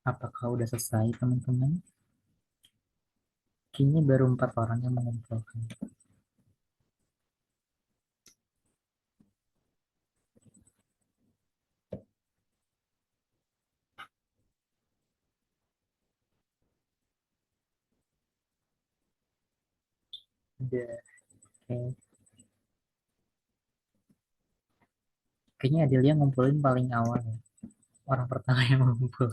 Apakah udah selesai, teman-teman? Kayaknya baru 4 orang yang mengumpulkan. Udah, oke. Kayaknya Adelia ngumpulin paling awal ya. Orang pertama yang mengumpul.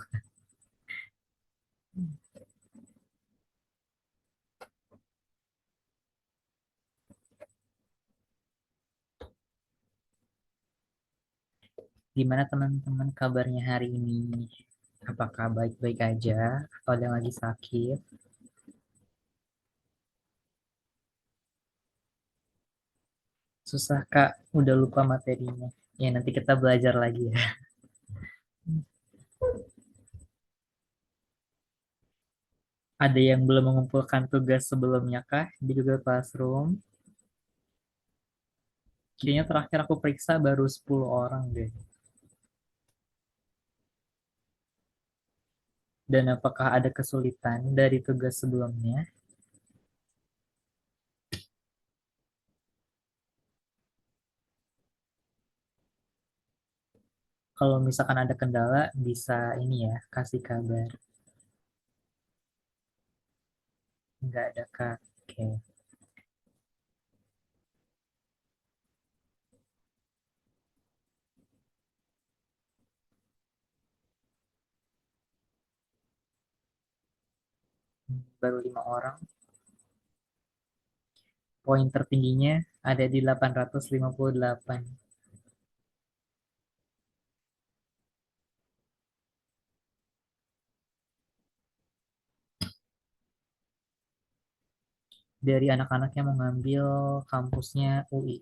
Gimana teman-teman kabarnya hari ini? Apakah baik-baik aja? Atau ada yang lagi sakit? Susah Kak, udah lupa materinya. Ya nanti kita belajar lagi ya. Ada yang belum mengumpulkan tugas sebelumnya kah di Google Classroom? Kayaknya terakhir aku periksa baru 10 orang deh. Dan apakah ada kesulitan dari tugas sebelumnya? Kalau misalkan ada kendala, bisa ini ya, kasih kabar. Nggak ada kak. Oke. Baru 5 orang. Poin tertingginya ada di 858. Dari anak-anak yang mau ngambil kampusnya UI.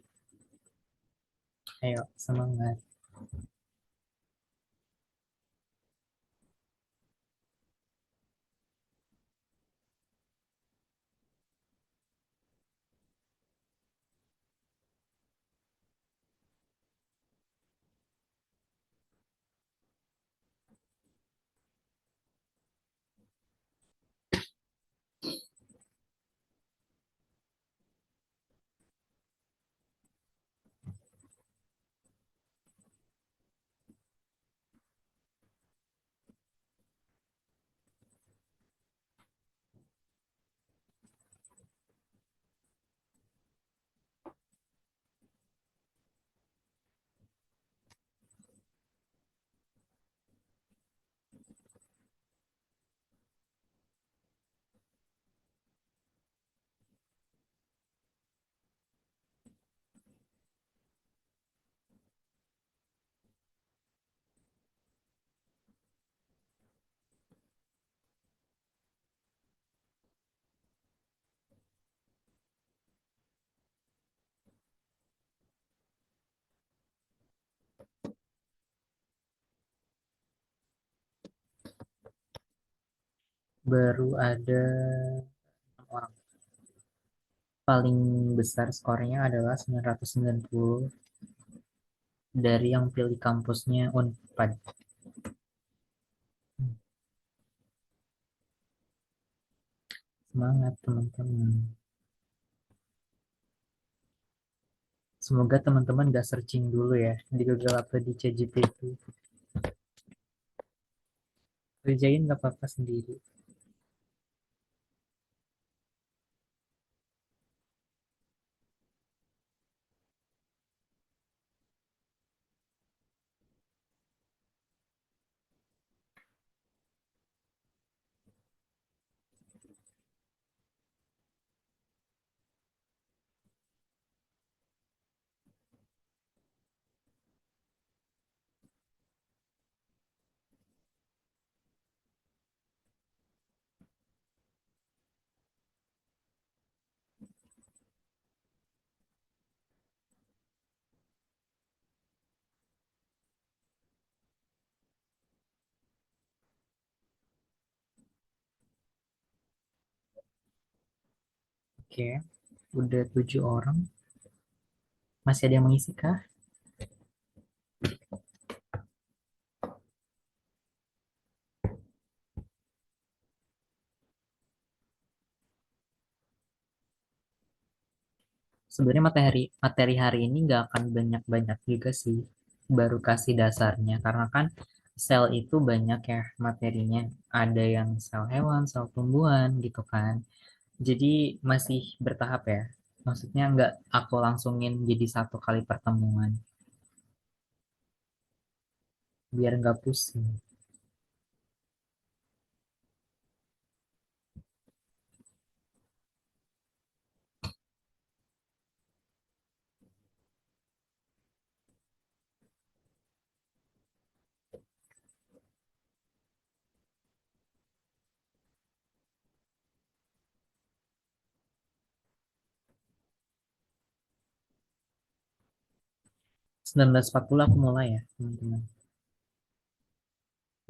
Ayo, semangat. Baru ada 6 orang. Paling besar skornya adalah 990 dari yang pilih kampusnya Unpad. Semangat teman-teman. Semoga teman-teman gak searching dulu ya di Google atau di ChatGPT. Kerjain gak apa-apa sendiri. Oke, udah 7 orang. Masih ada yang mengisi kah? Sebenarnya materi materi hari ini nggak akan banyak-banyak juga sih. Baru kasih dasarnya karena kan sel itu banyak ya materinya. Ada yang sel hewan, sel tumbuhan gitu kan. Jadi masih bertahap ya. Maksudnya nggak aku langsungin jadi satu kali pertemuan biar nggak pusing. Sembilan belas empat puluh aku mulai ya teman-teman.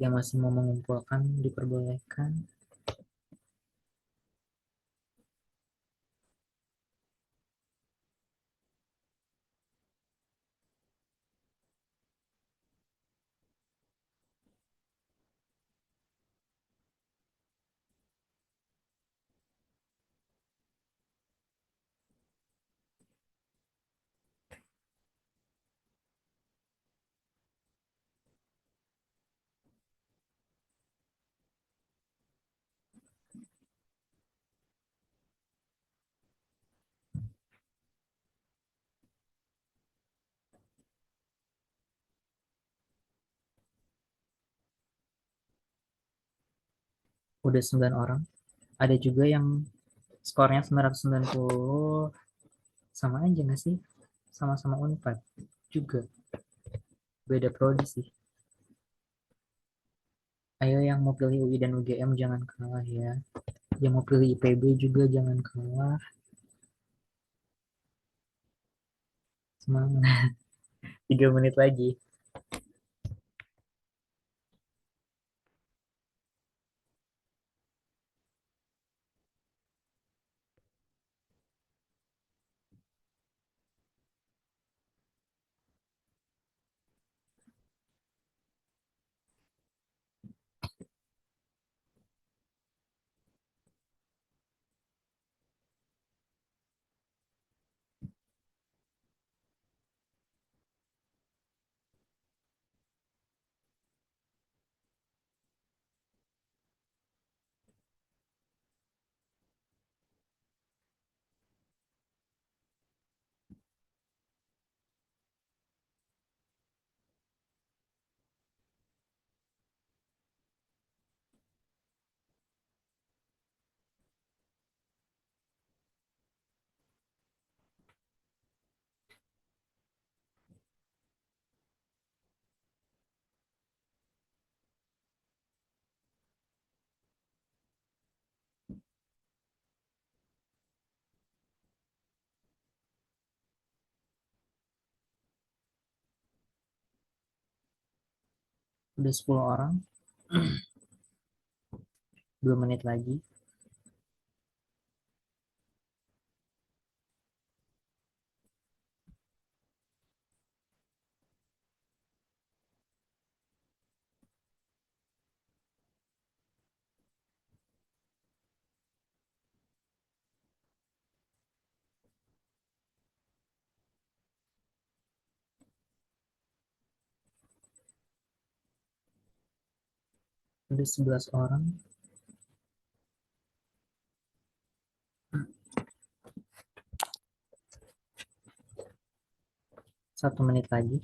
Yang masih mau mengumpulkan diperbolehkan. Udah 9 orang. Ada juga yang skornya 990, sama aja nggak sih? Sama-sama Unpad juga. Beda prodi sih. Ayo yang mau pilih UI dan UGM jangan kalah ya. Yang mau pilih IPB juga jangan kalah. Semangat. 3 menit lagi. Udah 10 orang. 2 menit lagi. Udah 11 orang. 1 menit lagi.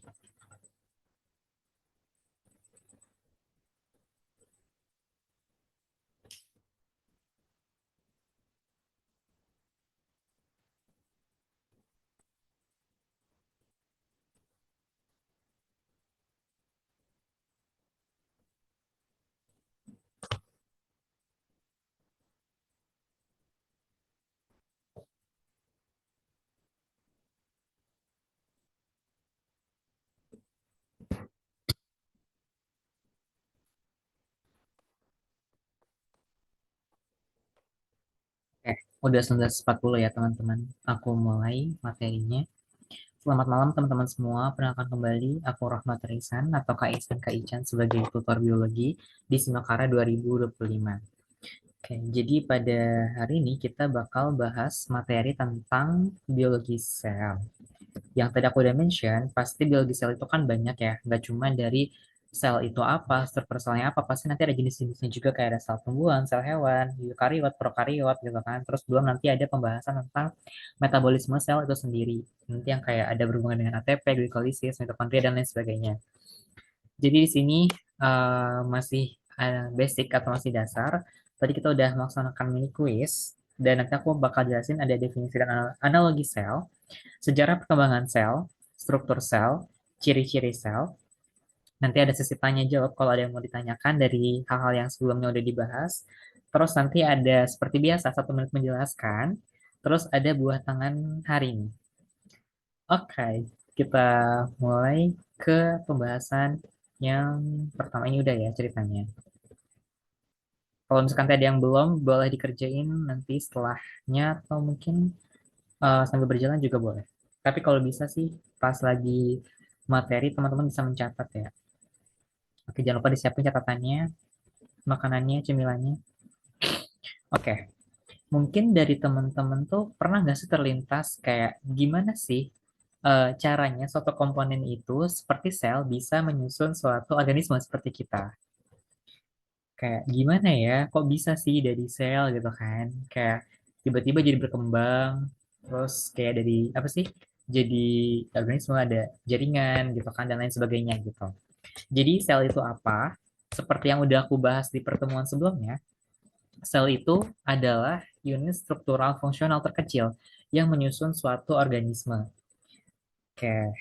Udah 19.40 ya teman-teman. Aku mulai materinya. Selamat malam teman-teman semua. Perkenalkan kembali, aku Rahmat Rizan atau Kak Ihsan Kak Ican sebagai tutor biologi di Simakara 2025. Oke, jadi pada hari ini kita bakal bahas materi tentang biologi sel. Yang tadi aku udah mention, pasti biologi sel itu kan banyak ya, nggak cuma dari sel itu apa, struktur selnya apa, pasti nanti ada jenis-jenisnya juga kayak ada sel tumbuhan, sel hewan, eukariot, prokariot gitu kan. Terus belum nanti ada pembahasan tentang metabolisme sel itu sendiri. Nanti yang kayak ada berhubungan dengan ATP, glikolisis, mitokondria, dan lain sebagainya. Jadi di sini masih basic atau masih dasar. Tadi kita udah melaksanakan mini quiz, dan nanti aku bakal jelasin ada definisi dan analogi sel, sejarah perkembangan sel, struktur sel, ciri-ciri sel. Nanti ada sesi tanya jawab kalau ada yang mau ditanyakan dari hal-hal yang sebelumnya udah dibahas. Terus nanti ada seperti biasa 1 menit menjelaskan. Terus ada buah tangan hari ini. Oke, kita mulai ke pembahasan yang pertama ini udah ya ceritanya. Kalau misalkan tadi yang belum, boleh dikerjain nanti setelahnya atau mungkin sambil berjalan juga boleh. Tapi kalau bisa sih pas lagi materi teman-teman bisa mencatat ya. Oke, jangan lupa disiapin catatannya, makanannya, cemilannya. Oke, mungkin dari teman-teman tuh pernah nggak sih terlintas kayak gimana sih caranya suatu komponen itu seperti sel bisa menyusun suatu organisme seperti kita? Kayak gimana ya, kok bisa sih dari sel gitu kan? Kayak tiba-tiba jadi berkembang, terus kayak dari apa sih? Jadi organisme ada jaringan gitu kan dan lain sebagainya gitu. Jadi sel itu apa? Seperti yang udah aku bahas di pertemuan sebelumnya, sel itu adalah unit struktural fungsional terkecil yang menyusun suatu organisme. Oke,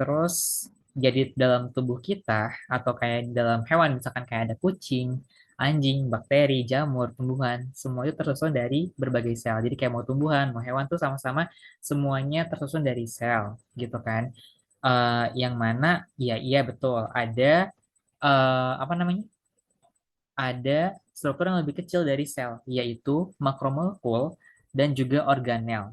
terus jadi dalam tubuh kita atau kayak dalam hewan misalkan kayak ada kucing, anjing, bakteri, jamur, tumbuhan, semua itu tersusun dari berbagai sel. Jadi kayak mau tumbuhan, mau hewan tuh sama-sama semuanya tersusun dari sel gitu kan. Yang mana ya iya betul ada apa namanya? Ada struktur yang lebih kecil dari sel, yaitu makromolekul dan juga organel.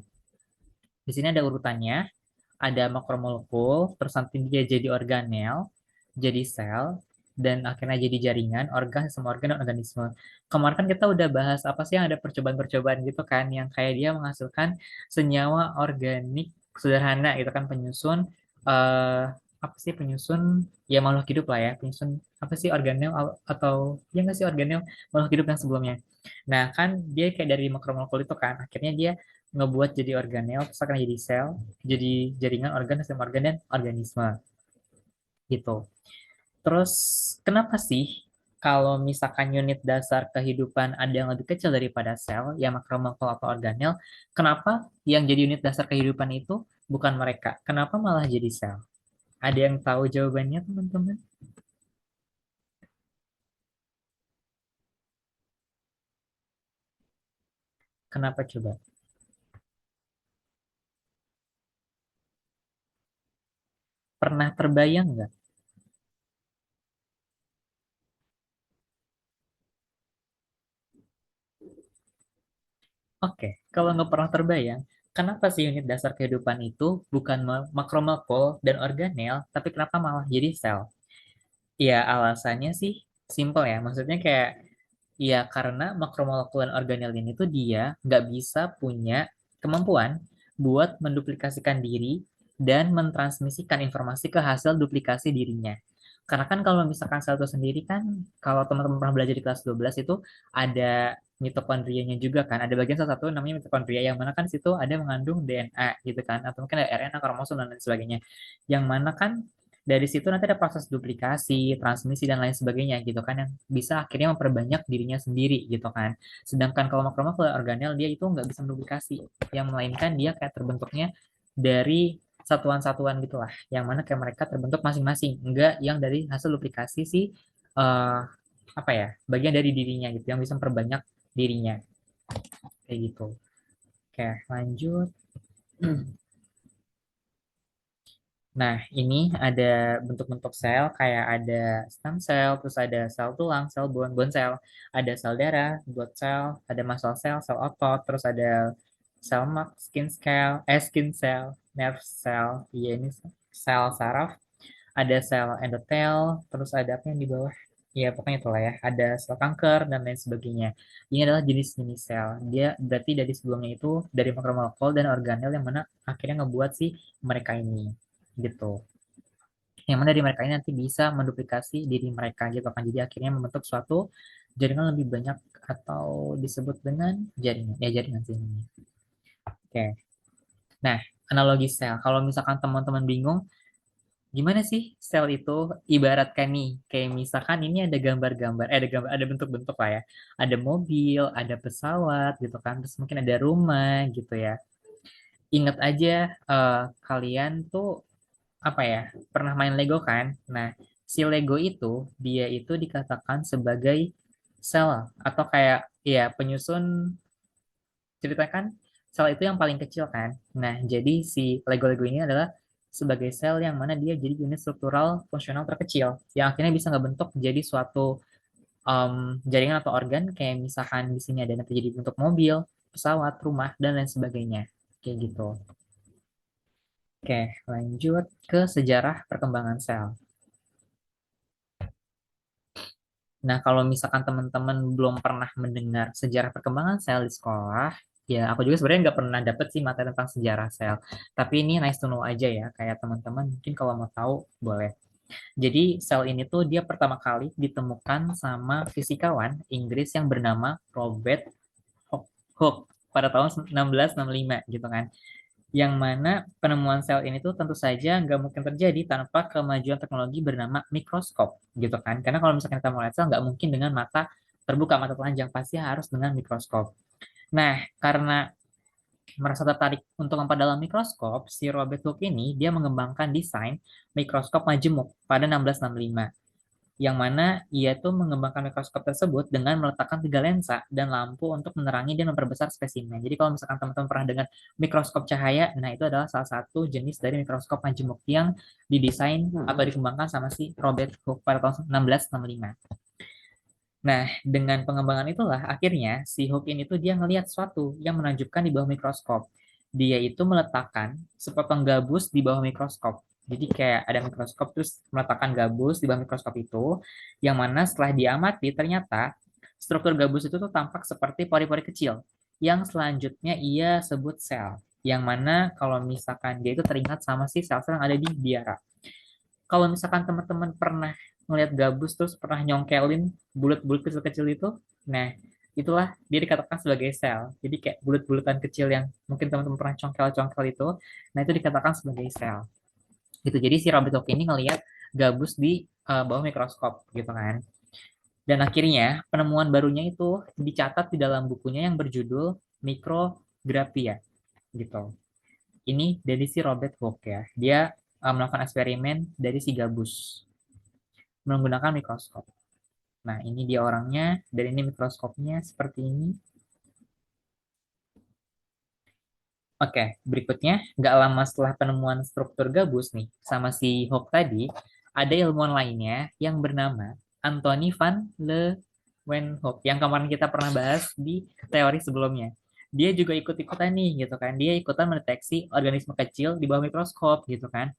Di sini ada urutannya, ada makromolekul, terus nanti dia jadi organel, jadi sel, dan akhirnya jadi jaringan, organ, sistem organ, dan organisme. Kemarin kan kita udah bahas apa sih yang ada percobaan-percobaan gitu kan, yang kayak dia menghasilkan senyawa organik sederhana gitu kan, penyusun, eh apa sih penyusun, ya makhluk hidup lah ya, penyusun apa sih organel atau ya nggak sih organel makhluk hidup yang sebelumnya. Nah kan dia kayak dari makromolekul itu kan, akhirnya dia ngebuat jadi organel, terus akan jadi sel, jadi jaringan organ, sistem organ, dan organisme gitu. Terus kenapa sih kalau misalkan unit dasar kehidupan ada yang lebih kecil daripada sel, ya makromolekul atau organel, kenapa yang jadi unit dasar kehidupan itu bukan mereka? Kenapa malah jadi sel? Ada yang tahu jawabannya, teman-teman? Kenapa coba? Pernah terbayang nggak? Oke, kalau nggak pernah terbayang, kenapa sih unit dasar kehidupan itu bukan makromolekul dan organel, tapi kenapa malah jadi sel? Ya, alasannya sih simple ya. Maksudnya kayak, ya karena makromolekul dan organel ini tuh dia nggak bisa punya kemampuan buat menduplikasikan diri dan mentransmisikan informasi ke hasil duplikasi dirinya. Karena kan kalau misalkan sel itu sendiri kan, kalau teman-teman pernah belajar di kelas 12 itu ada mitokondrianya juga kan. Ada bagian salah satu namanya mitokondria yang mana kan situ ada mengandung DNA gitu kan. Atau mungkin ada RNA, kromosom dan lain sebagainya. Yang mana kan dari situ nanti ada proses duplikasi, transmisi dan lain sebagainya gitu kan yang bisa akhirnya memperbanyak dirinya sendiri gitu kan. Sedangkan kalau makromolekul organel dia itu nggak bisa menduplikasi, yang melainkan dia kayak terbentuknya dari satuan-satuan gitulah, yang mana kayak mereka terbentuk masing-masing, enggak yang dari hasil duplikasi si eh, apa ya bagian dari dirinya gitu yang bisa memperbanyak dirinya kayak gitu. Oke, lanjut. Nah, ini ada bentuk-bentuk sel, kayak ada stem cell, terus ada sel tulang, sel bone cell, ada sel darah, blood cell, ada muscle cell, sel otot, terus ada sel mak, skin cell, nerve cell, iya ini sel saraf, ada sel endotel, terus ada apa yang di bawah? Ya, pokoknya itulah ya. Ada sel kanker dan lain sebagainya. Ini adalah jenis-jenis sel. Dia berarti dari sebelumnya itu dari makromolekul dan organel yang mana akhirnya ngebuat si mereka ini gitu. Yang mana dari mereka ini nanti bisa menduplikasi diri mereka gitu kan. Jadi akhirnya membentuk suatu jaringan lebih banyak atau disebut dengan jaringan. Ya, jaringan sih ini. Oke. Nah, analogi sel. Kalau misalkan teman-teman bingung, gimana sih sel itu ibaratkan nih, kayak misalkan ini ada gambar-gambar, ada gambar, ada bentuk-bentuk lah ya. Ada mobil, ada pesawat gitu kan, terus mungkin ada rumah gitu ya. Ingat aja kalian tuh apa ya, pernah main Lego kan? Nah, si Lego itu dia itu dikatakan sebagai sel atau kayak ya penyusun, ceritakan sel itu yang paling kecil kan. Nah, jadi si Lego-Lego ini adalah sebagai sel yang mana dia jadi unit struktural fungsional terkecil yang akhirnya bisa ngebentuk jadi suatu jaringan atau organ kayak misalkan di sini ada nanti jadi bentuk mobil, pesawat, rumah, dan lain sebagainya. Kayak gitu. Oke, lanjut ke sejarah perkembangan sel. Nah, kalau misalkan teman-teman belum pernah mendengar sejarah perkembangan sel di sekolah, ya aku juga sebenarnya nggak pernah dapet sih materi tentang sejarah sel. Tapi ini nice to know aja ya, kayak teman-teman mungkin kalau mau tahu boleh. Jadi sel ini tuh dia pertama kali ditemukan sama fisikawan Inggris yang bernama Robert Hooke pada tahun 1665 gitu kan. Yang mana penemuan sel ini tuh tentu saja nggak mungkin terjadi tanpa kemajuan teknologi bernama mikroskop gitu kan. Karena kalau misalkan kita mau lihat sel nggak mungkin dengan mata terbuka, mata telanjang, pasti harus dengan mikroskop. Nah, karena merasa tertarik untuk memperdalam mikroskop, si Robert Hooke ini dia mengembangkan desain mikroskop majemuk pada 1665, yang mana ia tuh mengembangkan mikroskop tersebut dengan meletakkan 3 lensa dan lampu untuk menerangi dan memperbesar spesimen. Jadi kalau misalkan teman-teman pernah dengar mikroskop cahaya, nah itu adalah salah satu jenis dari mikroskop majemuk yang didesain atau dikembangkan sama si Robert Hooke pada tahun 1665. Nah, dengan pengembangan itulah akhirnya si Hooke ini tuh dia ngelihat sesuatu yang menunjukkan di bawah mikroskop. Dia itu meletakkan sepotong gabus di bawah mikroskop. Jadi kayak ada mikroskop terus meletakkan gabus di bawah mikroskop itu, yang mana setelah diamati ternyata struktur gabus itu tuh tampak seperti pori-pori kecil yang selanjutnya ia sebut sel. Yang mana kalau misalkan dia itu teringat sama si sel-sel yang ada di biara. Kalau misalkan teman-teman pernah ngeliat gabus terus pernah nyongkelin bulat-bulat kecil-kecil itu, nah itulah dia dikatakan sebagai sel. Jadi kayak bulat-bulatan kecil yang mungkin teman-teman pernah congkel-congkel itu, nah itu dikatakan sebagai sel. Gitu. Jadi si Robert Hooke ini ngelihat gabus di bawah mikroskop gitu kan. Dan akhirnya penemuan barunya itu dicatat di dalam bukunya yang berjudul Micrographia gitu. Ini dari si Robert Hooke ya. Dia melakukan eksperimen dari si gabus menggunakan mikroskop. Nah, ini dia orangnya, dan ini mikroskopnya seperti ini. Oke, berikutnya, nggak lama setelah penemuan struktur gabus nih, sama si Hooke tadi, ada ilmuwan lainnya yang bernama Anthony van Leeuwenhoek, yang kemarin kita pernah bahas di teori sebelumnya. Dia juga ikut-ikutan nih, gitu kan. Dia ikutan mendeteksi organisme kecil di bawah mikroskop, gitu kan.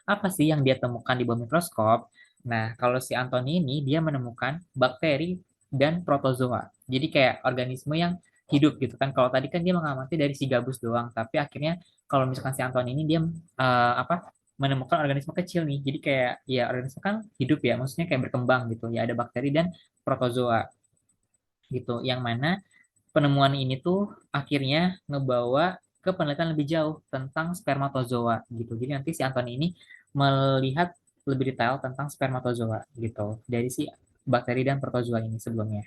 Apa sih yang dia temukan di bawah mikroskop? Nah, kalau si Anthony ini dia menemukan bakteri dan protozoa. Jadi kayak organisme yang hidup gitu kan. Kalau tadi kan dia mengamati dari si gabus doang, tapi akhirnya kalau misalkan si Anthony ini dia apa menemukan organisme kecil nih. Jadi kayak ya organisme kan hidup ya, maksudnya kayak berkembang gitu. Ya ada bakteri dan protozoa gitu. Yang mana penemuan ini tuh akhirnya ngebawa ke penelitian lebih jauh tentang spermatozoa gitu. Jadi nanti si Anthony ini melihat lebih detail tentang spermatozoa gitu dari si bakteri dan protozoa ini sebelumnya.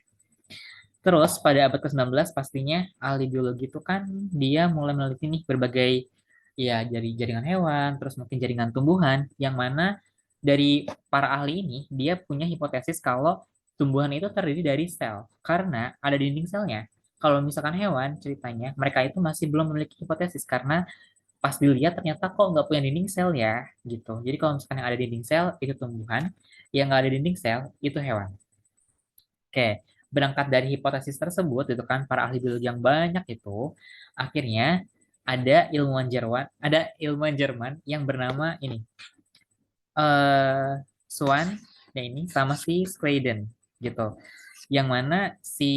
Terus pada abad ke-19 pastinya ahli biologi itu kan dia mulai meneliti nih berbagai ya dari jaringan hewan, terus mungkin jaringan tumbuhan yang mana dari para ahli ini dia punya hipotesis kalau tumbuhan itu terdiri dari sel karena ada dinding selnya. Kalau misalkan hewan ceritanya mereka itu masih belum memiliki hipotesis karena pas dilihat ternyata kok nggak punya dinding sel ya gitu. Jadi kalau misalkan yang ada dinding sel itu tumbuhan, yang nggak ada dinding sel itu hewan. Oke, berangkat dari hipotesis tersebut itu kan para ahli biologi yang banyak itu akhirnya ada ilmuwan Jerman yang bernama ini Swan ya ini sama si Schleiden. gitu. Yang mana si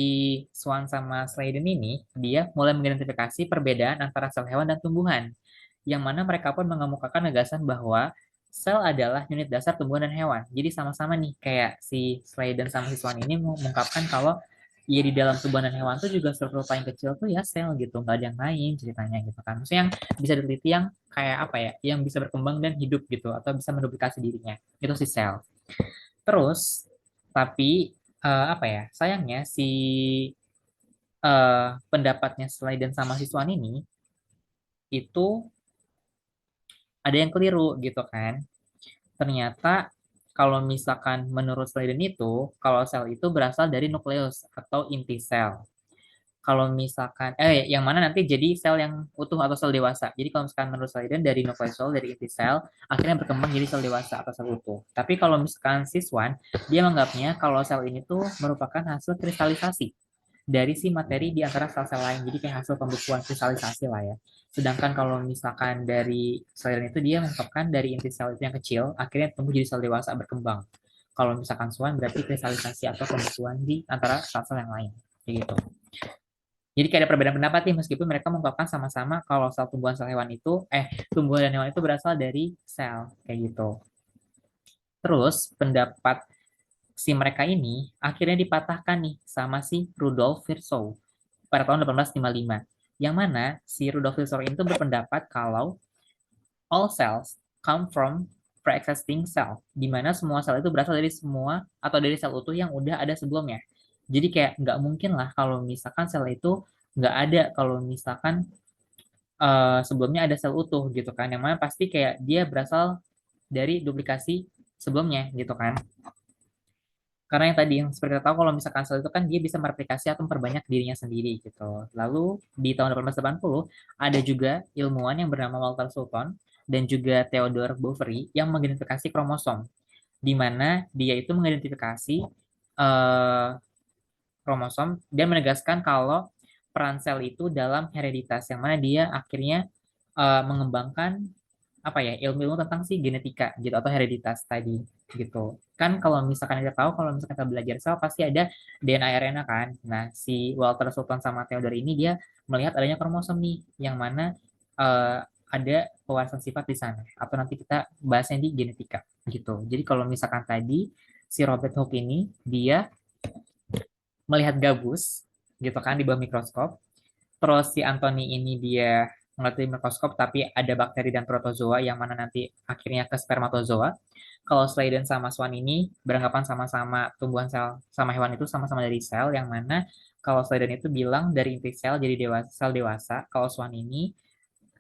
Swan sama Sladen ini dia mulai mengidentifikasi perbedaan antara sel hewan dan tumbuhan. Yang mana mereka pun mengemukakan gagasan bahwa sel adalah unit dasar tumbuhan dan hewan. Jadi sama-sama nih kayak si Sladen sama si Swan ini mengungkapkan kalau ya di dalam tumbuhan dan hewan tuh juga struktur paling kecil tuh ya sel gitu, nggak ada yang lain ceritanya gitu kan. Maksudnya yang bisa diteliti yang kayak apa ya, yang bisa berkembang dan hidup gitu, atau bisa menduplikasi dirinya, itu si sel. Terus, tapi apa ya, sayangnya si pendapatnya Sladen sama siswan ini itu ada yang keliru gitu kan. Ternyata kalau misalkan menurut Sladen itu, kalau sel itu berasal dari nukleus atau inti sel. Kalau misalkan yang mana nanti jadi sel yang utuh atau sel dewasa. Jadi kalau misalkan menurut Sladen dari nukleus sel dari inti sel akhirnya berkembang jadi sel dewasa atau sel utuh. Tapi kalau misalkan Siswan dia menganggapnya kalau sel ini tuh merupakan hasil kristalisasi dari si materi di antara sel-sel lain. Jadi kayak hasil pembekuan kristalisasi lah ya. Sedangkan kalau misalkan dari Sladen itu dia mengungkapkan dari inti sel itu yang kecil akhirnya tumbuh jadi sel dewasa berkembang. Kalau misalkan Swan berarti kristalisasi atau pembekuan di antara sel-sel yang lain. Kayak gitu. Jadi kayak ada perbedaan pendapat nih meskipun mereka mengungkapkan sama-sama kalau sel tumbuhan sel hewan itu tumbuhan dan hewan itu berasal dari sel kayak gitu. Terus pendapat si mereka ini akhirnya dipatahkan nih sama si Rudolf Virchow pada tahun 1855. Yang mana si Rudolf Virchow itu berpendapat kalau all cells come from pre-existing cell, di mana semua sel itu berasal dari semua atau dari sel utuh yang udah ada sebelumnya. Jadi kayak nggak mungkin lah kalau misalkan sel itu nggak ada kalau misalkan sebelumnya ada sel utuh gitu kan, yang mana pasti kayak dia berasal dari duplikasi sebelumnya gitu kan. Karena yang tadi yang seperti kita tahu kalau misalkan sel itu kan dia bisa mereplikasi atau memperbanyak dirinya sendiri gitu. Lalu di tahun 1880 ada juga ilmuwan yang bernama Walter Sulton dan juga Theodore Boveri yang mengidentifikasi kromosom, di mana dia itu mengidentifikasi eh, kromosom dan menegaskan kalau peran sel itu dalam hereditas, yang mana dia akhirnya mengembangkan apa ya, ilmu-ilmu tentang si genetika gitu atau hereditas tadi gitu kan. Kalau misalkan kita tahu kalau misalkan kita belajar sel pasti ada DNA RNA kan. Nah si Walter Sultan sama Theodore ini dia melihat adanya kromosom nih yang mana eh, ada pewarasan sifat di sana, atau nanti kita bahasnya di genetika gitu. Jadi kalau misalkan tadi si Robert Hooke ini dia melihat gabus gitu kan di bawah mikroskop. Terus si Anthony ini dia mengerti mikroskop tapi ada bakteri dan protozoa yang mana nanti akhirnya ke spermatozoa. Kalau Sladen sama Swan ini beranggapan sama-sama tumbuhan sel sama hewan itu sama-sama dari sel, yang mana kalau Sladen itu bilang dari inti sel jadi dewasa, sel dewasa. Kalau Swan ini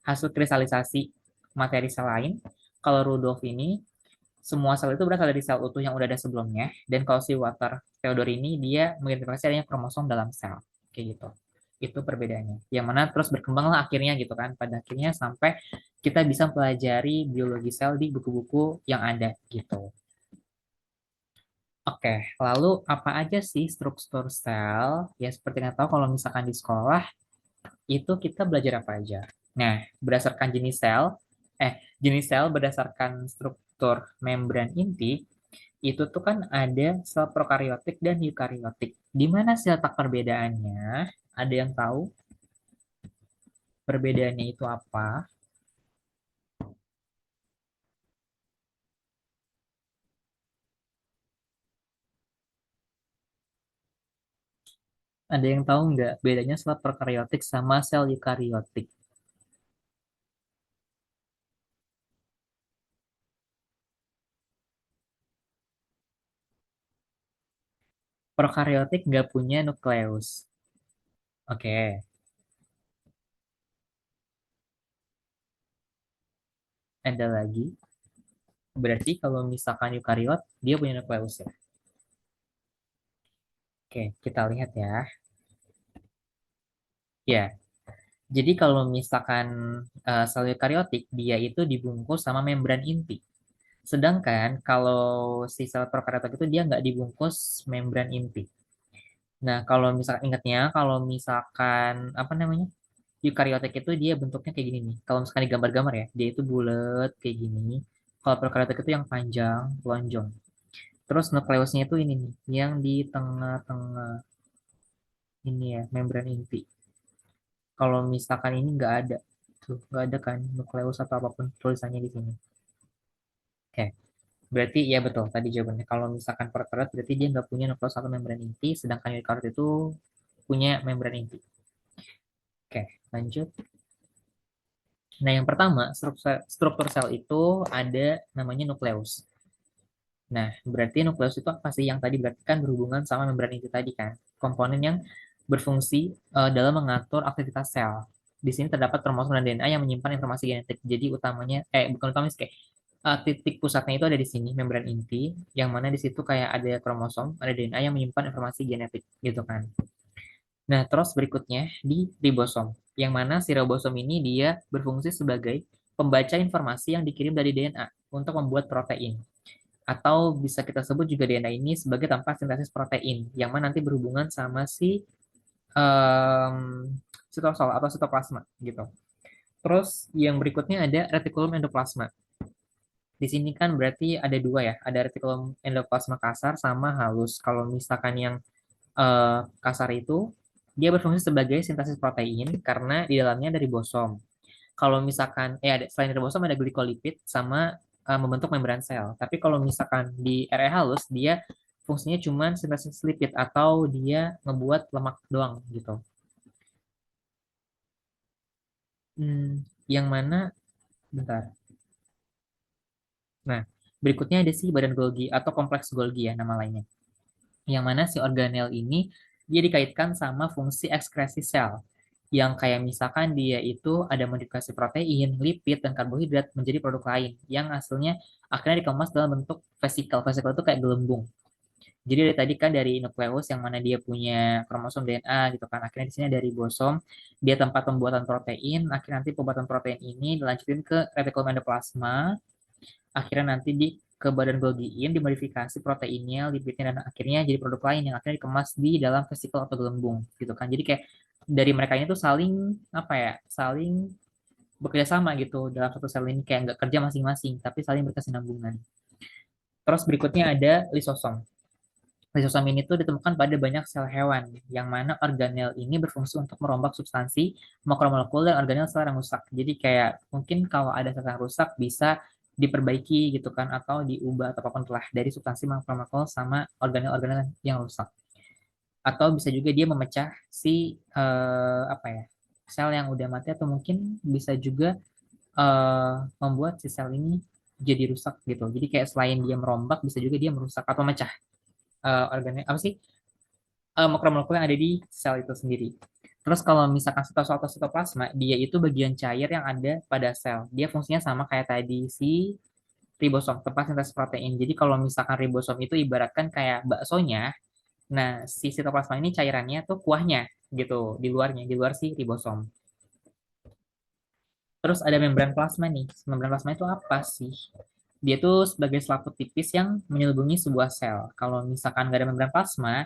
hasil kristalisasi materi sel lain. Kalau Rudolf ini semua sel itu berasal dari sel utuh yang udah ada sebelumnya. Dan kalau si Walter Theodore ini dia mengidentifikasi adanya kromosom dalam sel. Kayak gitu. Itu perbedaannya. Yang mana terus berkembanglah akhirnya gitu kan. Pada akhirnya sampai kita bisa pelajari biologi sel di buku-buku yang ada gitu. Oke, lalu apa aja sih struktur sel? Ya seperti yang tahu kalau misalkan di sekolah itu kita belajar apa aja. Nah, berdasarkan jenis sel berdasarkan struktur membran inti, itu tuh kan ada sel prokariotik dan eukariotik. Di mana sih letak perbedaannya? Ada yang tahu perbedaannya itu apa? Ada yang tahu nggak bedanya sel prokariotik sama sel eukariotik? Prokariotik nggak punya nukleus. Oke, ada lagi. Berarti kalau misalkan eukariot, dia punya nukleus ya. Oke, kita lihat ya. Ya, jadi kalau misalkan sel eukariotik, dia itu dibungkus sama membran inti. Sedangkan kalau si sel prokaryotik itu dia nggak dibungkus membran inti. Nah, kalau misalkan ingatnya, kalau misalkan apa namanya, eukariotik itu dia bentuknya kayak gini nih. Kalau misalkan di gambar-gambar ya, dia itu bulat kayak gini. Kalau prokaryotik itu yang panjang, lonjong. Terus nukleusnya itu ini nih, yang di tengah-tengah ini ya, membran inti. Kalau misalkan ini nggak ada, tuh nggak ada kan nukleus atau apapun tulisannya di sini. Oke, berarti ya betul tadi jawabannya. Kalau misalkan prokaryote berarti dia nggak punya nukleus atau membran inti, sedangkan eukariot itu punya membran inti. Oke, lanjut. Nah, yang pertama, struktur sel itu ada namanya nukleus. Nah, berarti nukleus itu apa sih yang tadi berarti kan berhubungan sama membran inti tadi kan? Komponen yang berfungsi dalam mengatur aktivitas sel. Di sini terdapat kromosom dan DNA yang menyimpan informasi genetik. Jadi utamanya, bukan utamanya sih, kayak titik pusatnya itu ada di sini, membran inti, yang mana di situ kayak ada kromosom, ada DNA yang menyimpan informasi genetik, gitu kan. Nah, terus berikutnya di ribosom, yang mana si ribosom ini dia berfungsi sebagai pembaca informasi yang dikirim dari DNA untuk membuat protein. Atau bisa kita sebut juga DNA ini sebagai tempat sintesis protein, yang mana nanti berhubungan sama si sitosol atau sitoplasma gitu. Terus yang berikutnya ada retikulum endoplasma. Di sini kan berarti ada dua ya, ada retikulum endoplasma kasar sama halus. Kalau misalkan yang kasar itu dia berfungsi sebagai sintesis protein karena di dalamnya ada ribosom. Kalau misalkan selain ribosom ada glikolipid sama membentuk membran sel. Tapi kalau misalkan di RE halus dia fungsinya cuma sintesis lipid atau dia ngebuat lemak doang gitu. Yang mana bentar. Nah, berikutnya ada si badan Golgi atau kompleks Golgi ya nama lainnya. Yang mana si organel ini dia dikaitkan sama fungsi ekskresi sel. Yang kayak misalkan dia itu ada modifikasi protein, lipid, dan karbohidrat menjadi produk lain yang hasilnya akhirnya dikemas dalam bentuk vesikel. Vesikel itu kayak gelembung. Jadi dari tadi kan dari nukleus yang mana dia punya kromosom DNA gitu kan. Akhirnya di sini dari ribosom, dia tempat pembuatan protein. Akhirnya nanti pembuatan protein ini dilanjutin ke retikulum endoplasma, akhirnya nanti ke badan Golgi dimodifikasi proteinnya, lipidnya, dan akhirnya jadi produk lain yang akhirnya dikemas di dalam vesikel atau gelembung gitu kan. Jadi kayak dari mereka ini tuh saling apa ya, saling bekerja sama gitu dalam satu sel ini kayak nggak kerja masing-masing, tapi saling berkesinambungan. Terus berikutnya ada lisosom. Lisosom ini tuh ditemukan pada banyak sel hewan, yang mana organel ini berfungsi untuk merombak substansi makromolekul dan organel sel yang rusak. Jadi kayak mungkin kalau ada sel yang rusak bisa diperbaiki gitu kan, atau diubah atau apapun telah dari substansi makromolekul sama organel-organel yang rusak. Atau bisa juga dia memecah si apa ya, sel yang udah mati, atau mungkin bisa juga membuat si sel ini jadi rusak gitu. Jadi kayak selain dia merombak, bisa juga dia merusak atau memecah organel apa sih makromolekul yang ada di sel itu sendiri. Terus kalau misalkan sitosol atau sitoplasma, dia itu bagian cair yang ada pada sel. Dia fungsinya sama kayak tadi si ribosom, tempat sintesis protein. Jadi kalau misalkan ribosom itu ibaratkan kayak baksonya, nah si sitoplasma ini cairannya tuh kuahnya gitu, di luarnya, di luar si ribosom. Terus ada membran plasma nih. Membran plasma itu apa sih? Dia tuh sebagai selaput tipis yang menyelubungi sebuah sel. Kalau misalkan nggak ada membran plasma,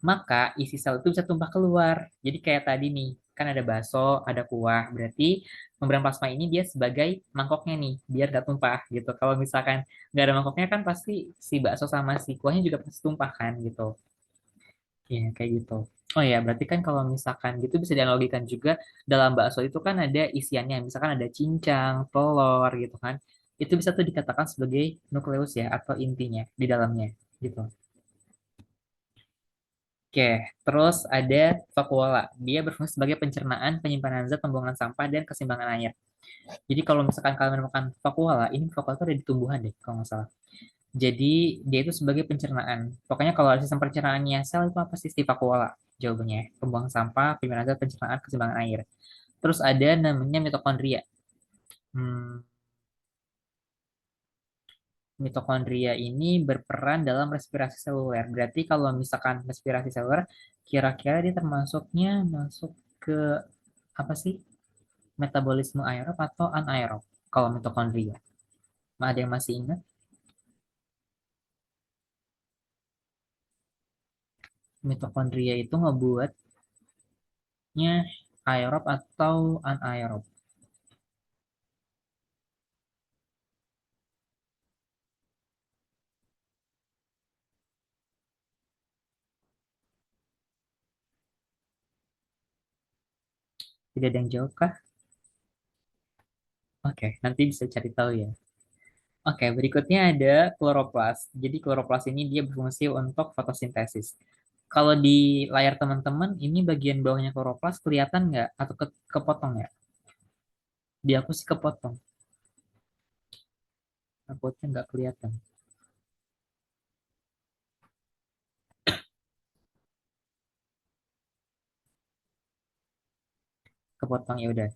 maka isi sel itu bisa tumpah keluar. Jadi kayak tadi nih, kan ada bakso, ada kuah. Berarti membran plasma ini dia sebagai mangkoknya nih, biar nggak tumpah gitu. Kalau misalkan nggak ada mangkoknya kan pasti si bakso sama si kuahnya juga pasti tumpah kan gitu. Ya, kayak gitu. Oh ya, berarti kan kalau misalkan gitu bisa dianalogikan juga dalam bakso itu kan ada isiannya, misalkan ada cincang, telur gitu kan. Itu bisa tuh dikatakan sebagai nukleus ya atau intinya di dalamnya gitu. Oke, terus ada vakuola. Dia berfungsi sebagai pencernaan, penyimpanan zat, pembuangan sampah, dan keseimbangan air. Jadi kalau misalkan kalian menemukan vakuola, ini vakuola itu ada di tumbuhan deh, kalau nggak salah. Jadi dia itu sebagai pencernaan. Pokoknya kalau ada sistem pencernaannya sel itu apa sih vakuola? Jawabannya, pembuangan sampah, penyimpanan zat, pencernaan, keseimbangan air. Terus ada namanya mitokondria. Hmm, mitokondria ini berperan dalam respirasi seluler. Berarti kalau misalkan respirasi seluler, kira-kira dia termasuknya masuk ke apa sih? Metabolisme aerob atau anaerob? Kalau mitokondria. Ada yang masih ingat? Mitokondria itu ngebuatnya aerob atau anaerob. Tidak ada yang jawab kah? Oke, nanti bisa cari tahu ya. Oke, berikutnya ada kloroplas. Jadi kloroplas ini dia berfungsi untuk fotosintesis. Kalau di layar teman-teman, ini bagian bawahnya kloroplas kelihatan nggak? Atau kepotong ya? Di aku sih kepotong. Takutnya nggak kelihatan. Kepotong ya udah.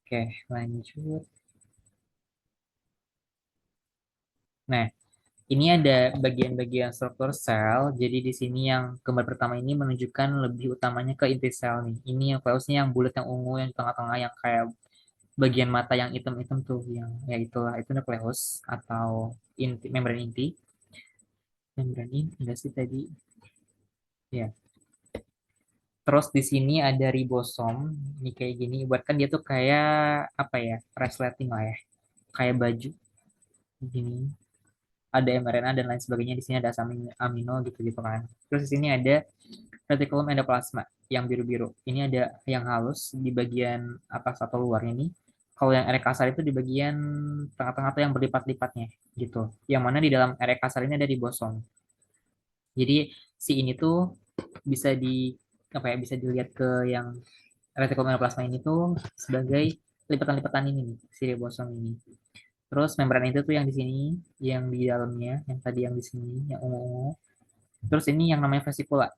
Oke, lanjut. Nah, ini ada bagian-bagian struktur sel. Jadi di sini yang gambar pertama ini menunjukkan lebih utamanya ke inti sel nih. Ini yang nukleusnya yang bulat, yang ungu, yang di tengah-tengah yang kayak bagian mata yang hitam-hitam tuh, yang ya itulah itu nukleus atau inti, membran inti. Membran inti enggak sih tadi? Ya. Terus di sini ada ribosom. Ini kayak gini. Buat kan dia tuh kayak apa ya? Resleting lah ya. Kayak baju gini. Ada mRNA dan lain sebagainya. Di sini ada asam amino gitu-gitu kan. Terus di sini ada retikulum endoplasma yang biru-biru. Ini ada yang halus di bagian atas atau luar ini. Kalau yang area kasar itu di bagian tengah-tengah atau yang berlipat-lipatnya gitu. Yang mana di dalam area kasar ini ada ribosom. Jadi si ini tuh bisa di apa ya bisa dilihat ke yang retikulum endoplasma ini tuh sebagai lipatan-lipatan ini nih, si ribosom ini. Terus membran itu tuh yang di sini, yang di dalamnya, yang tadi yang di sini, yang ungu-ungu. Terus ini yang namanya vesicula,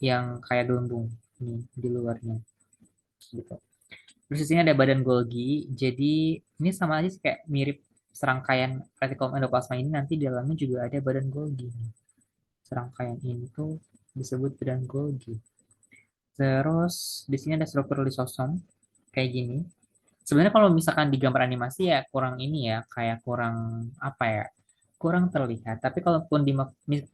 yang kayak gelembung ini di luarnya gitu. Terus di sini ada badan Golgi. Jadi ini sama aja sih kayak mirip serangkaian retikulum endoplasma ini nanti di dalamnya juga ada badan Golgi. Serangkaian ini tuh disebut badan Golgi. Terus di sini ada struktur lisosom kayak gini. Sebenarnya kalau misalkan di gambar animasi ya kurang ini ya, kayak kurang apa ya, kurang terlihat. Tapi kalaupun di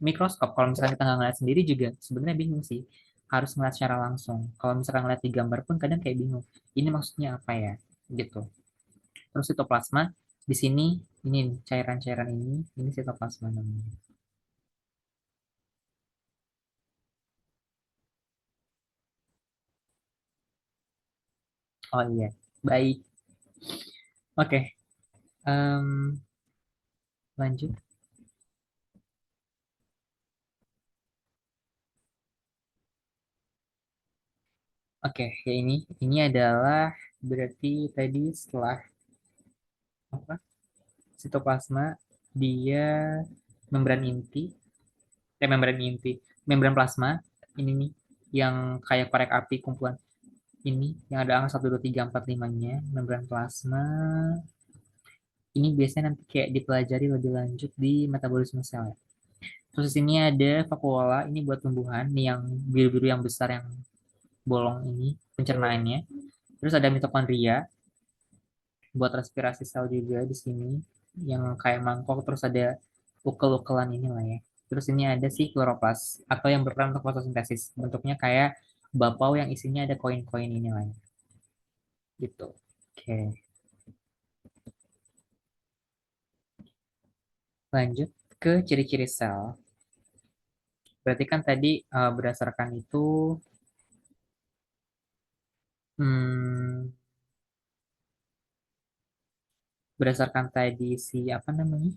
mikroskop, kalau misalkan kita nggak ngeliat sendiri juga sebenarnya bingung sih. Harus ngeliat secara langsung. Kalau misalkan ngeliat di gambar pun kadang kayak bingung. Ini maksudnya apa ya? Gitu. Terus sitoplasma di sini ini cairan-cairan ini sitoplasma namanya. Oh iya, baik. Oke, em, lanjut. Oke, ya ini adalah berarti tadi setelah apa? Sitoplasma dia membran inti, membran inti, membran plasma ini nih yang kayak korek api kumpulan ini yang ada angka 1, 2, 3, 4, 5-nya membran plasma ini biasanya nanti kayak dipelajari lebih lanjut di metabolisme sel ya. Terus di sini ada vakuola ini buat tumbuhan nih yang biru-biru yang besar yang bolong ini pencernaannya. Terus ada mitokondria buat respirasi sel juga di sini yang kayak mangkok terus ada ukel-ukelan ini lah ya. Terus ini ada si kloroplas atau yang berperan untuk fotosintesis. Bentuknya kayak bapau yang isinya ada koin-koin ini lah ya. Gitu. Oke, lanjut ke ciri-ciri sel. Berarti kan tadi berdasarkan itu hmm, berdasarkan tadi si apa namanya?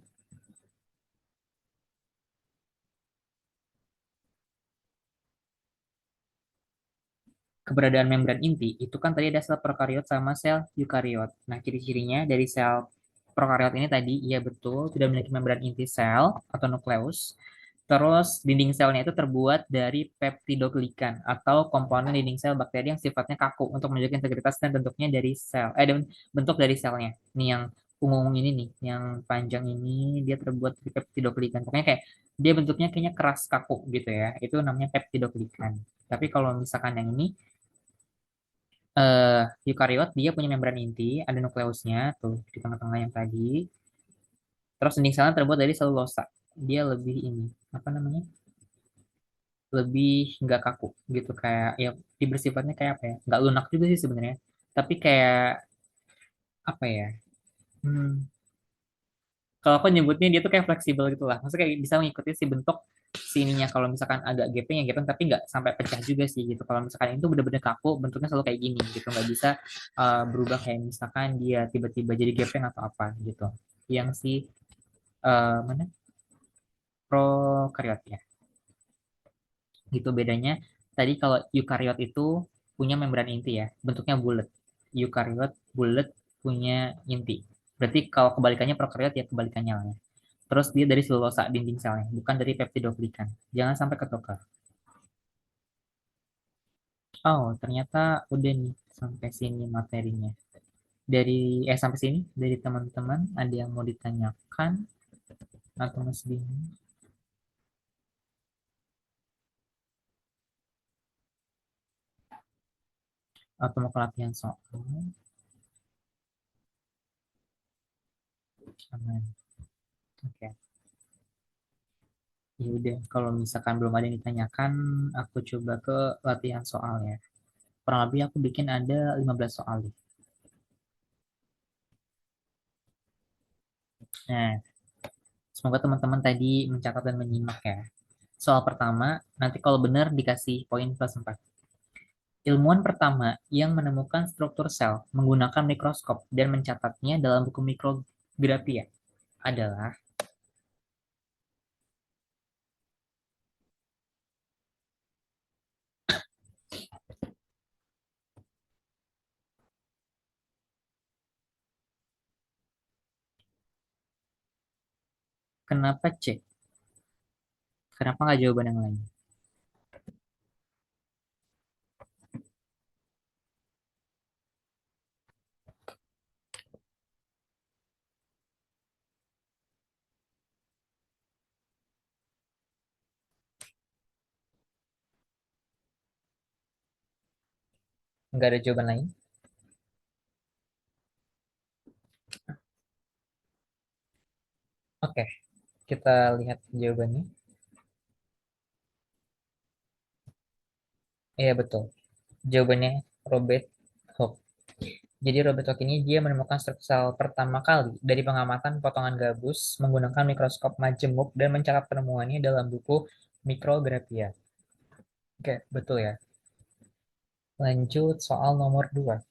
Keberadaan membran inti itu kan tadi ada sel prokariot sama sel eukariot. Nah, ciri-cirinya dari sel prokariot ini tadi, iya betul, tidak memiliki membran inti sel atau nukleus. Terus dinding selnya itu terbuat dari peptidoglikan atau komponen dinding sel bakteri yang sifatnya kaku untuk menjaga integritas dan bentuknya dari sel. Dan bentuk dari selnya. Ini yang ungu-ungu ini nih, yang panjang ini dia terbuat dari peptidoglikan. Pokoknya kayak dia bentuknya kayaknya keras kaku gitu ya. Itu namanya peptidoglikan. Tapi kalau misalkan yang ini eukariot dia punya membran inti, ada nukleusnya tuh di tengah-tengah yang tadi. Terus dinding selnya terbuat dari selulosa. Dia lebih ini, apa namanya? Lebih nggak kaku gitu kayak ya dibersifatnya kayak apa ya? Nggak lunak juga sih sebenarnya. Tapi kayak apa ya? Hmm, Kalau aku nyebutnya dia tuh kayak fleksibel gitu lah. Maksudnya kayak bisa mengikuti si bentuk sininya. Kalau misalkan agak gaping ya gaping, tapi nggak sampai pecah juga sih gitu. Kalau misalkan itu bener-bener kaku, bentuknya selalu kayak gini gitu. Nggak bisa berubah kayak misalkan dia tiba-tiba jadi gaping atau apa gitu. Yang si mana? Prokaryot ya. Gitu bedanya. Tadi kalau eukariot itu punya membran inti ya. Bentuknya bulat. Eukariot bulat punya inti. Berarti kalau kebalikannya prokaryot ya kebalikannya lah ya. Terus dia dari selulosa dinding selnya, bukan dari peptidoglikan. Jangan sampai ketukar. Oh, ternyata udah nih sampai sini materinya. Dari sampai sini dari teman-teman ada yang mau ditanyakan atau masih bingung atau mau ke latihan soal? Aman. Oke. Ya udah, kalau misalkan belum ada yang ditanyakan, aku coba ke latihan soalnya. Kurang lebih aku bikin ada 15 soal nih. Nah, semoga teman-teman tadi mencatat dan menyimak ya. Soal pertama, nanti kalau benar dikasih poin plus 4. Ilmuwan pertama yang menemukan struktur sel menggunakan mikroskop dan mencatatnya dalam buku mikrografia adalah kenapa C? Kenapa nggak jawaban yang lain? Nggak ada jawaban lain? Oke, kita lihat jawabannya. Iya betul. Jawabannya Robert Hooke. Jadi Robert Hooke ini dia menemukan struktur sel pertama kali dari pengamatan potongan gabus menggunakan mikroskop majemuk dan mencatat penemuannya dalam buku Micrographia. Oke, betul ya. Lanjut soal nomor 2.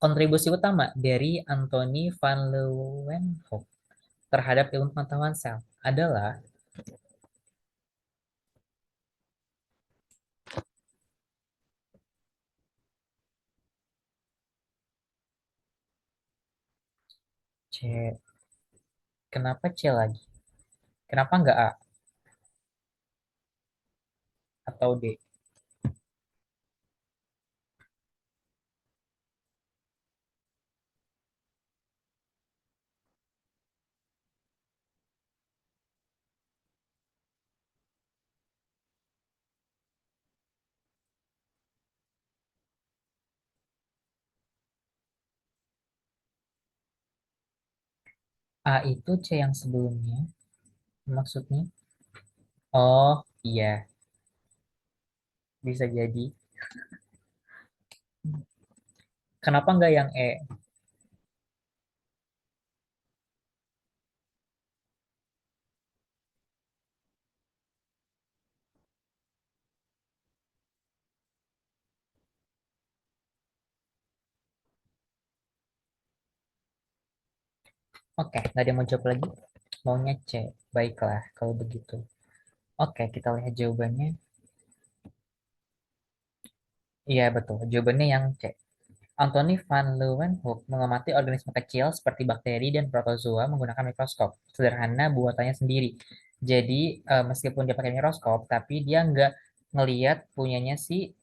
Kontribusi utama dari Anthony van Leeuwenhoek terhadap ilmu pengetahuan sel adalah C. Kenapa C lagi? Kenapa nggak A atau D? A itu C yang sebelumnya. Maksudnya? Oh, iya. Bisa jadi. Kenapa nggak yang E? Oke, nggak ada yang mau jawab lagi. Maunya C. Baiklah, kalau begitu. Oke, kita lihat jawabannya. Iya, betul. Jawabannya yang C. Anthony van Leeuwenhoek mengamati organisme kecil seperti bakteri dan protozoa menggunakan mikroskop sederhana buatannya sendiri. Jadi meskipun dia pakai mikroskop, tapi dia nggak ngeliat punyanya si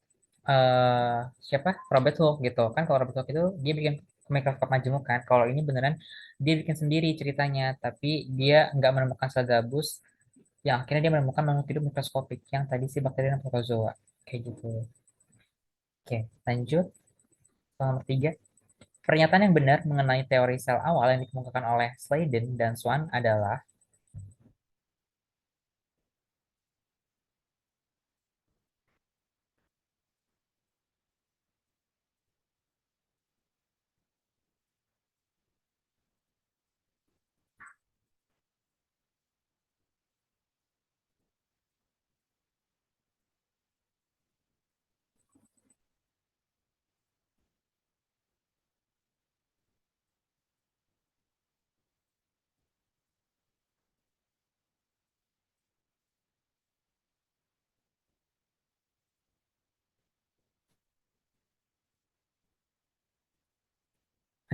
siapa Robert Hooke gitu kan. Kalau Robert Hooke itu dia bikin mikroskop majemuk kan. Kalau ini beneran dia bikin sendiri ceritanya, tapi dia nggak menemukan sel gabus. Yang akhirnya dia menemukan makhluk hidup mikroskopik yang tadi si bakteri dan protozoa kayak gitu. Oke, lanjut. Nomor 3. Pernyataan yang benar mengenai teori sel awal yang dikemukakan oleh Sladen dan Swan adalah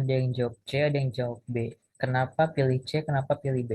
Ada yang jawab C, ada yang jawab B. Kenapa pilih C, kenapa pilih B?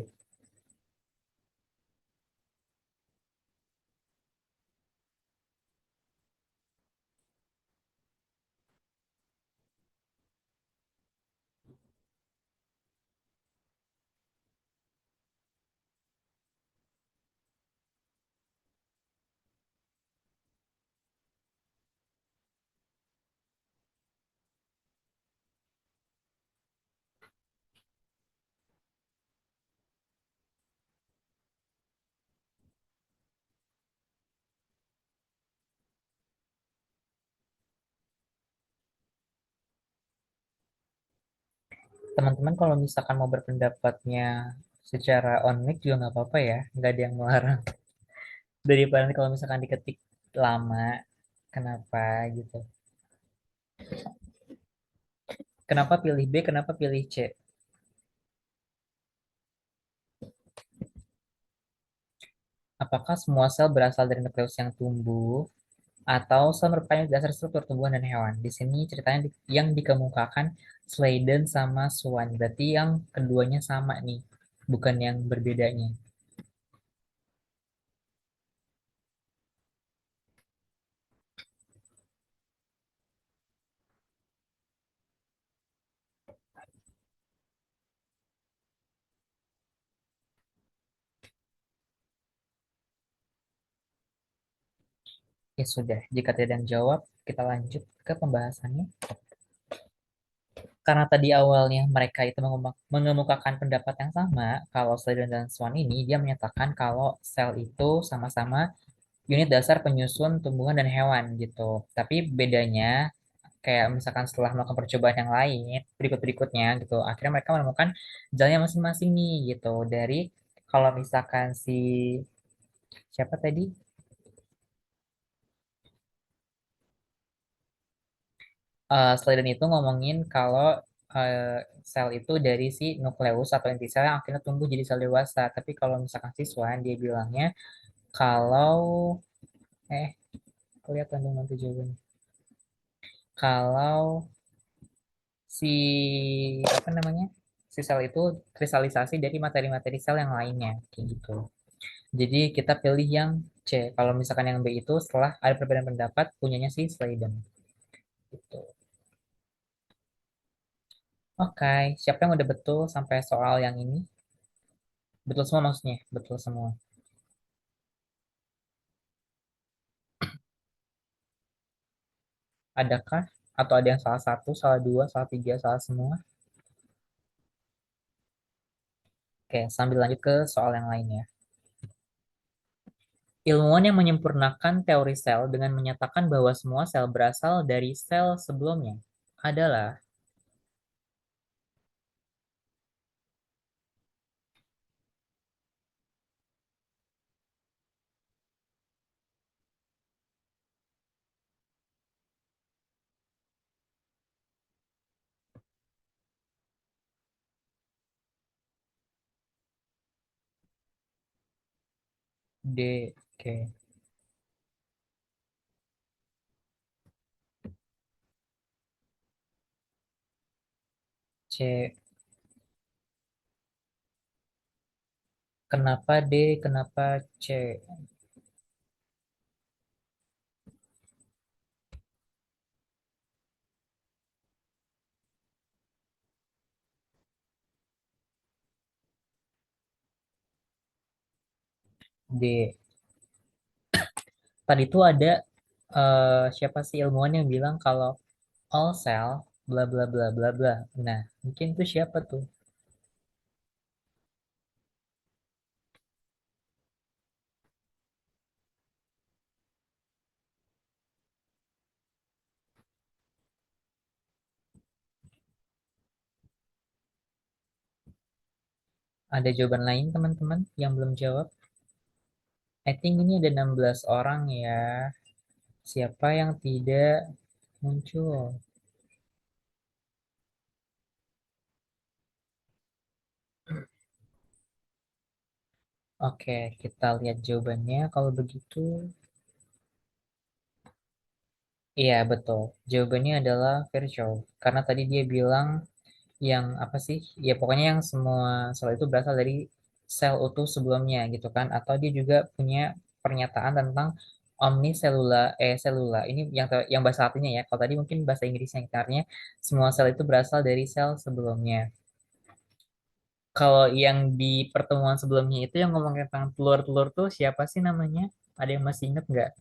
Teman-teman kalau misalkan mau berpendapatnya secara on mic juga nggak apa-apa ya, nggak ada yang melarang. Daripada nanti kalau misalkan diketik lama, kenapa gitu? Kenapa pilih B, kenapa pilih C? Apakah semua sel berasal dari nukleus yang tumbuh atau sel merupakan dasar struktur tumbuhan dan hewan? Di sini ceritanya yang dikemukakan Sladen sama Swan. Berarti yang keduanya sama nih, bukan yang berbedanya. Ya sudah, jika tidak ada yang jawab, kita lanjut ke pembahasannya. Karena tadi awalnya mereka itu mengemukakan pendapat yang sama, kalau Sladen dan Swan ini, dia menyatakan kalau sel itu sama-sama unit dasar penyusun tumbuhan dan hewan gitu. Tapi bedanya kayak misalkan setelah melakukan percobaan yang lain berikut-berikutnya gitu, akhirnya mereka menemukan jalannya masing-masing nih gitu. Dari kalau misalkan si siapa tadi, Sladen itu ngomongin kalau eh, sel itu dari si nukleus atau inti sel yang akhirnya tumbuh jadi sel dewasa. Tapi kalau misalkan siswa dia bilangnya kalau aku lihat kandungan nanti jawabannya. Kalau si apa namanya, si sel itu kristalisasi dari materi-materi sel yang lainnya kayak gitu. Jadi kita pilih yang C. Kalau misalkan yang B itu setelah ada perbedaan pendapat punyanya si Sladen gitu. Oke, siapa yang udah betul sampai soal yang ini? Betul semua maksudnya, betul semua. Adakah atau ada yang salah satu, salah dua, salah tiga, salah semua? Oke, sambil lanjut ke soal yang lainnya. Ilmuwan yang menyempurnakan teori sel dengan menyatakan bahwa semua sel berasal dari sel sebelumnya adalah D. Oke. C. Kenapa D? Kenapa C? D. Tadi tuh ada siapa sih ilmuwan yang bilang kalau all cell bla bla bla bla bla. Nah, mungkin itu siapa tuh? Ada jawaban lain teman-teman yang belum jawab? I think ini ada 16 orang ya. Siapa yang tidak muncul? Oke, kita lihat jawabannya. Kalau begitu, iya betul. Jawabannya adalah Virchow. Karena tadi dia bilang yang apa sih? Ya pokoknya yang semua sel itu berasal dari sel utuh sebelumnya gitu kan? Atau dia juga punya pernyataan tentang selula. Ini yang bahasa artinya ya. Kalau tadi mungkin bahasa Inggrisnya artinya semua sel itu berasal dari sel sebelumnya. Kalau yang di pertemuan sebelumnya itu yang ngomong tentang telur-telur tuh siapa sih namanya? Ada yang masih inget nggak?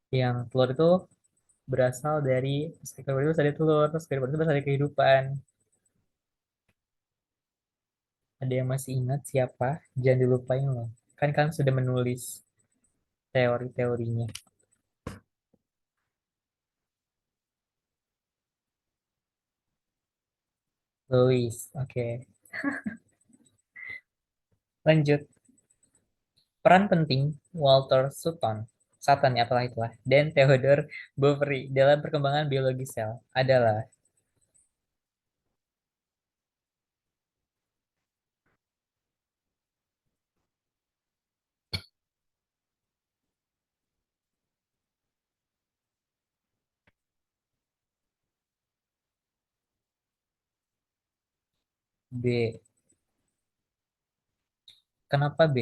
Yang telur itu berasal dari Skyward itu dari telur, terus Skyward itu berasal dari kehidupan. Ada yang masih ingat siapa? Jangan dilupain loh. Kan kan sudah menulis teori-teorinya. Louis, oke. Lanjut. Peran penting Walter Sutton ya apalah itulah, dan Theodore Boveri dalam perkembangan biologi sel adalah B. Kenapa B?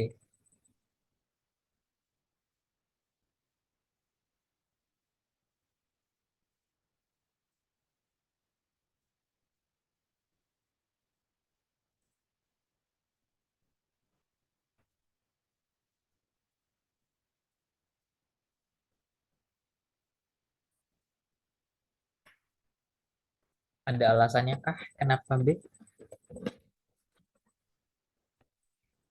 Ada alasannya kah? Kenapa B?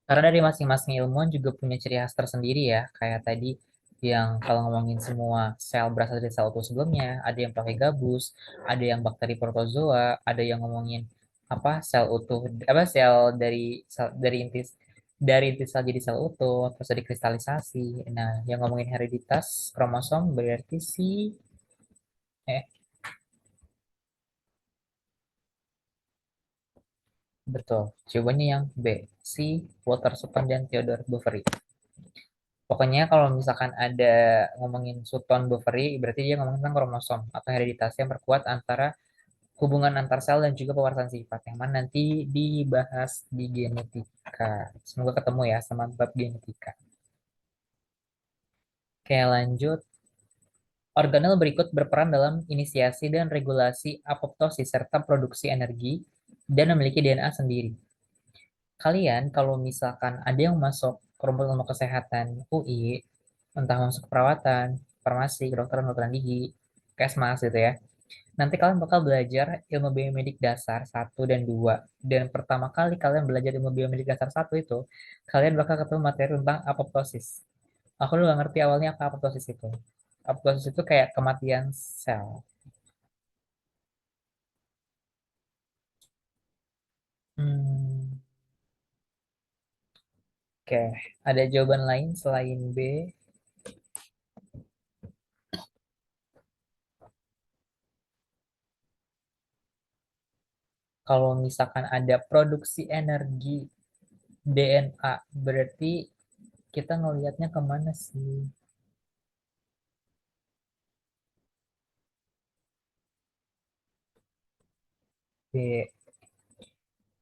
Karena dari masing-masing ilmuwan juga punya ciri khas tersendiri ya. Kayak tadi yang kalau ngomongin semua sel berasal dari sel utuh sebelumnya, ada yang pakai gabus, ada yang bakteri protozoa, ada yang ngomongin apa sel utuh apa sel dari inti sel jadi sel utuh, terus ada kristalisasi. Nah, yang ngomongin hereditas kromosom berarti si eh betul. Jawabannya yang B, si Walter Sutton dan Theodore Boveri. Pokoknya kalau misalkan ada ngomongin Sutton Boveri, berarti dia ngomongin tentang kromosom atau hereditas yang berkuat antara hubungan antar sel dan juga pewarasan sifat yang mana nanti dibahas di genetika. Semoga ketemu ya sama bab genetika. Oke, lanjut. Organel berikut berperan dalam inisiasi dan regulasi apoptosis serta produksi energi dan memiliki DNA sendiri. Kalian kalau misalkan ada yang masuk ke rumput ilmu kesehatan UI, entah masuk perawatan, farmasi, kedokteran, kedokteran gigi, kesmas gitu ya. Nanti kalian bakal belajar ilmu biomedik dasar satu dan 2. Dan pertama kali kalian belajar ilmu biomedik dasar satu itu, kalian bakal ketemu materi tentang apoptosis. Aku dulu gak ngerti awalnya apa apoptosis itu. Apoptosis itu kayak kematian sel. Hmm, oke. Ada jawaban lain selain B? Kalau misalkan ada produksi energi DNA, berarti kita ngelihatnya kemana sih? B.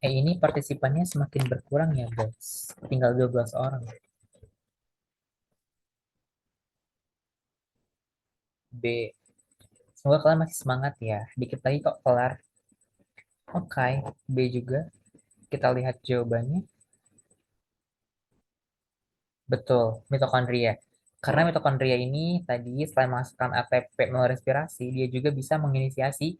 Ini partisipannya semakin berkurang ya, bos. Tinggal 12 orang. B. Semoga kalian masih semangat ya. Dikit lagi kok kelar. Oke, B juga. Kita lihat jawabannya. Betul, mitokondria. Karena mitokondria ini tadi selain menghasilkan ATP melalui respirasi, dia juga bisa menginisiasi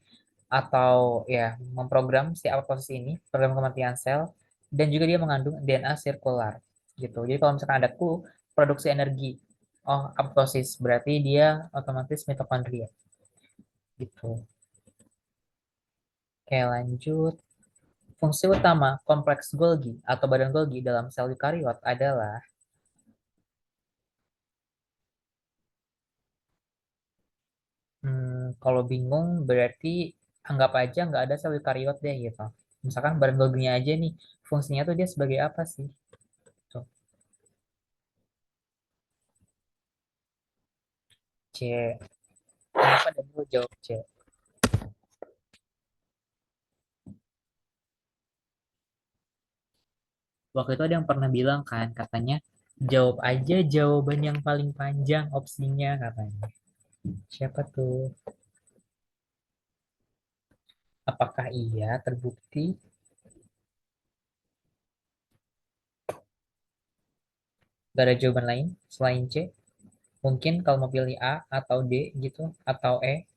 atau ya memprogram si apoptosis ini, program kematian sel, dan juga dia mengandung DNA sirkular gitu. Jadi kalau misalkan ada clue produksi energi, oh apoptosis berarti dia otomatis mitokondria gitu. Oke, lanjut. Fungsi utama kompleks Golgi atau badan Golgi dalam sel eukariot adalah kalau bingung berarti anggap aja nggak ada sel eukariot deh gitu. Misalkan badan Golginya aja nih, fungsinya tuh dia sebagai apa sih? Tuh, C. Kenapa Daniel jawab C? Waktu itu ada yang pernah bilang kan, katanya jawab aja jawaban yang paling panjang opsinya katanya. Siapa tuh? Apakah iya terbukti? Gak ada jawaban lain selain C? Mungkin kalau mau pilih A atau D gitu, atau E,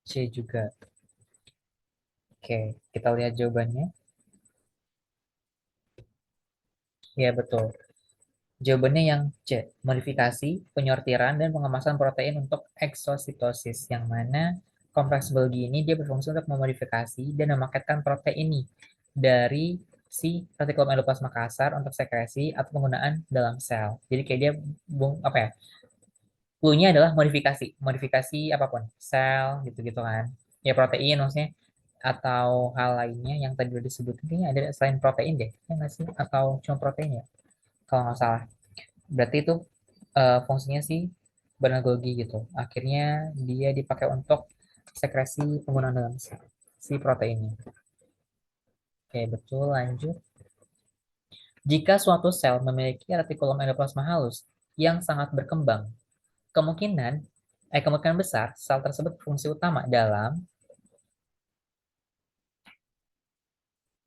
C juga. Oke, kita lihat jawabannya. Ya, betul. Jawabannya yang C, modifikasi, penyortiran, dan pengemasan protein untuk eksositosis. Yang mana kompleks Golgi ini dia berfungsi untuk memodifikasi dan memaketkan protein ini dari si retikulum endoplasma kasar untuk sekresi atau penggunaan dalam sel. Jadi kayak dia apa ya? Clue-nya adalah modifikasi, modifikasi apapun, sel gitu-gitu kan. Ya protein maksudnya atau hal lainnya yang tadi udah disebutin kayaknya ada selain protein deh, ya nggak sih? Atau cuma protein ya? Kalau nggak salah. Berarti itu fungsinya sih Golgi gitu. Akhirnya dia dipakai untuk sekresi penggunaan dalam si proteinnya. Oke, betul. Lanjut. Jika suatu sel memiliki retikulum endoplasma halus yang sangat berkembang, kemungkinan kemungkinan besar sel tersebut fungsi utama dalam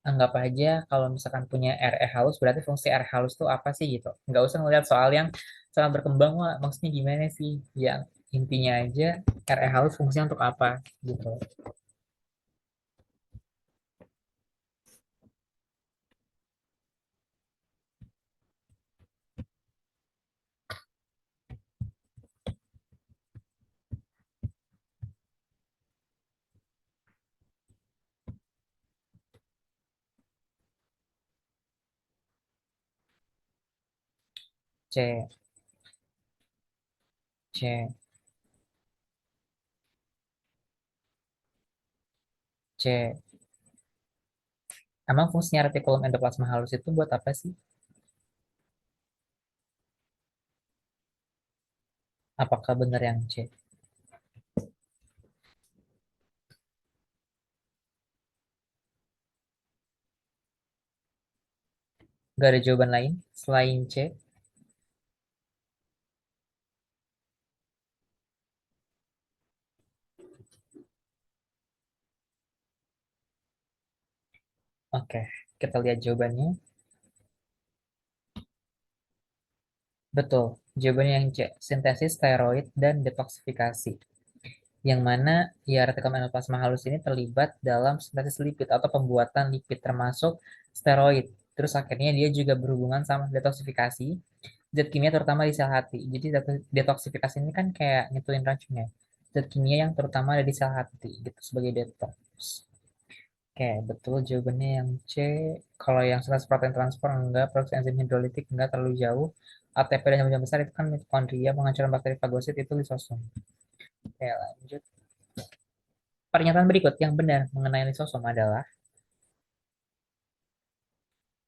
anggap aja kalau misalkan punya RE halus berarti fungsi RE halus itu apa sih gitu. Nggak usah ngeliat soal yang sangat berkembang wah maksudnya gimana sih. Yang intinya aja RE halus fungsinya untuk apa gitu. C, C, C. Emang fungsinya retikulum endoplasma halus itu buat apa sih? Apakah benar yang C? Gak ada jawaban lain selain C? Oke, kita lihat jawabannya. Betul, jawabannya yang C. Sintesis steroid dan detoksifikasi. Yang mana ya retikulum endoplasma halus ini terlibat dalam sintesis lipid atau pembuatan lipid termasuk steroid. Terus akhirnya dia juga berhubungan sama detoksifikasi zat kimia terutama di sel hati. Jadi detoksifikasi ini kan kayak ngituin racunnya. Zat kimia yang terutama ada di sel hati gitu sebagai detox. Oke, betul jawabannya yang C. Kalau yang sintesis protein transport enggak, produksi enzim hidrolitik enggak terlalu jauh. ATP dan jam besar itu kan mitokondria, penghancuran bakteri fagosit itu lisosom. Oke, lanjut. Pernyataan berikut yang benar mengenai lisosom adalah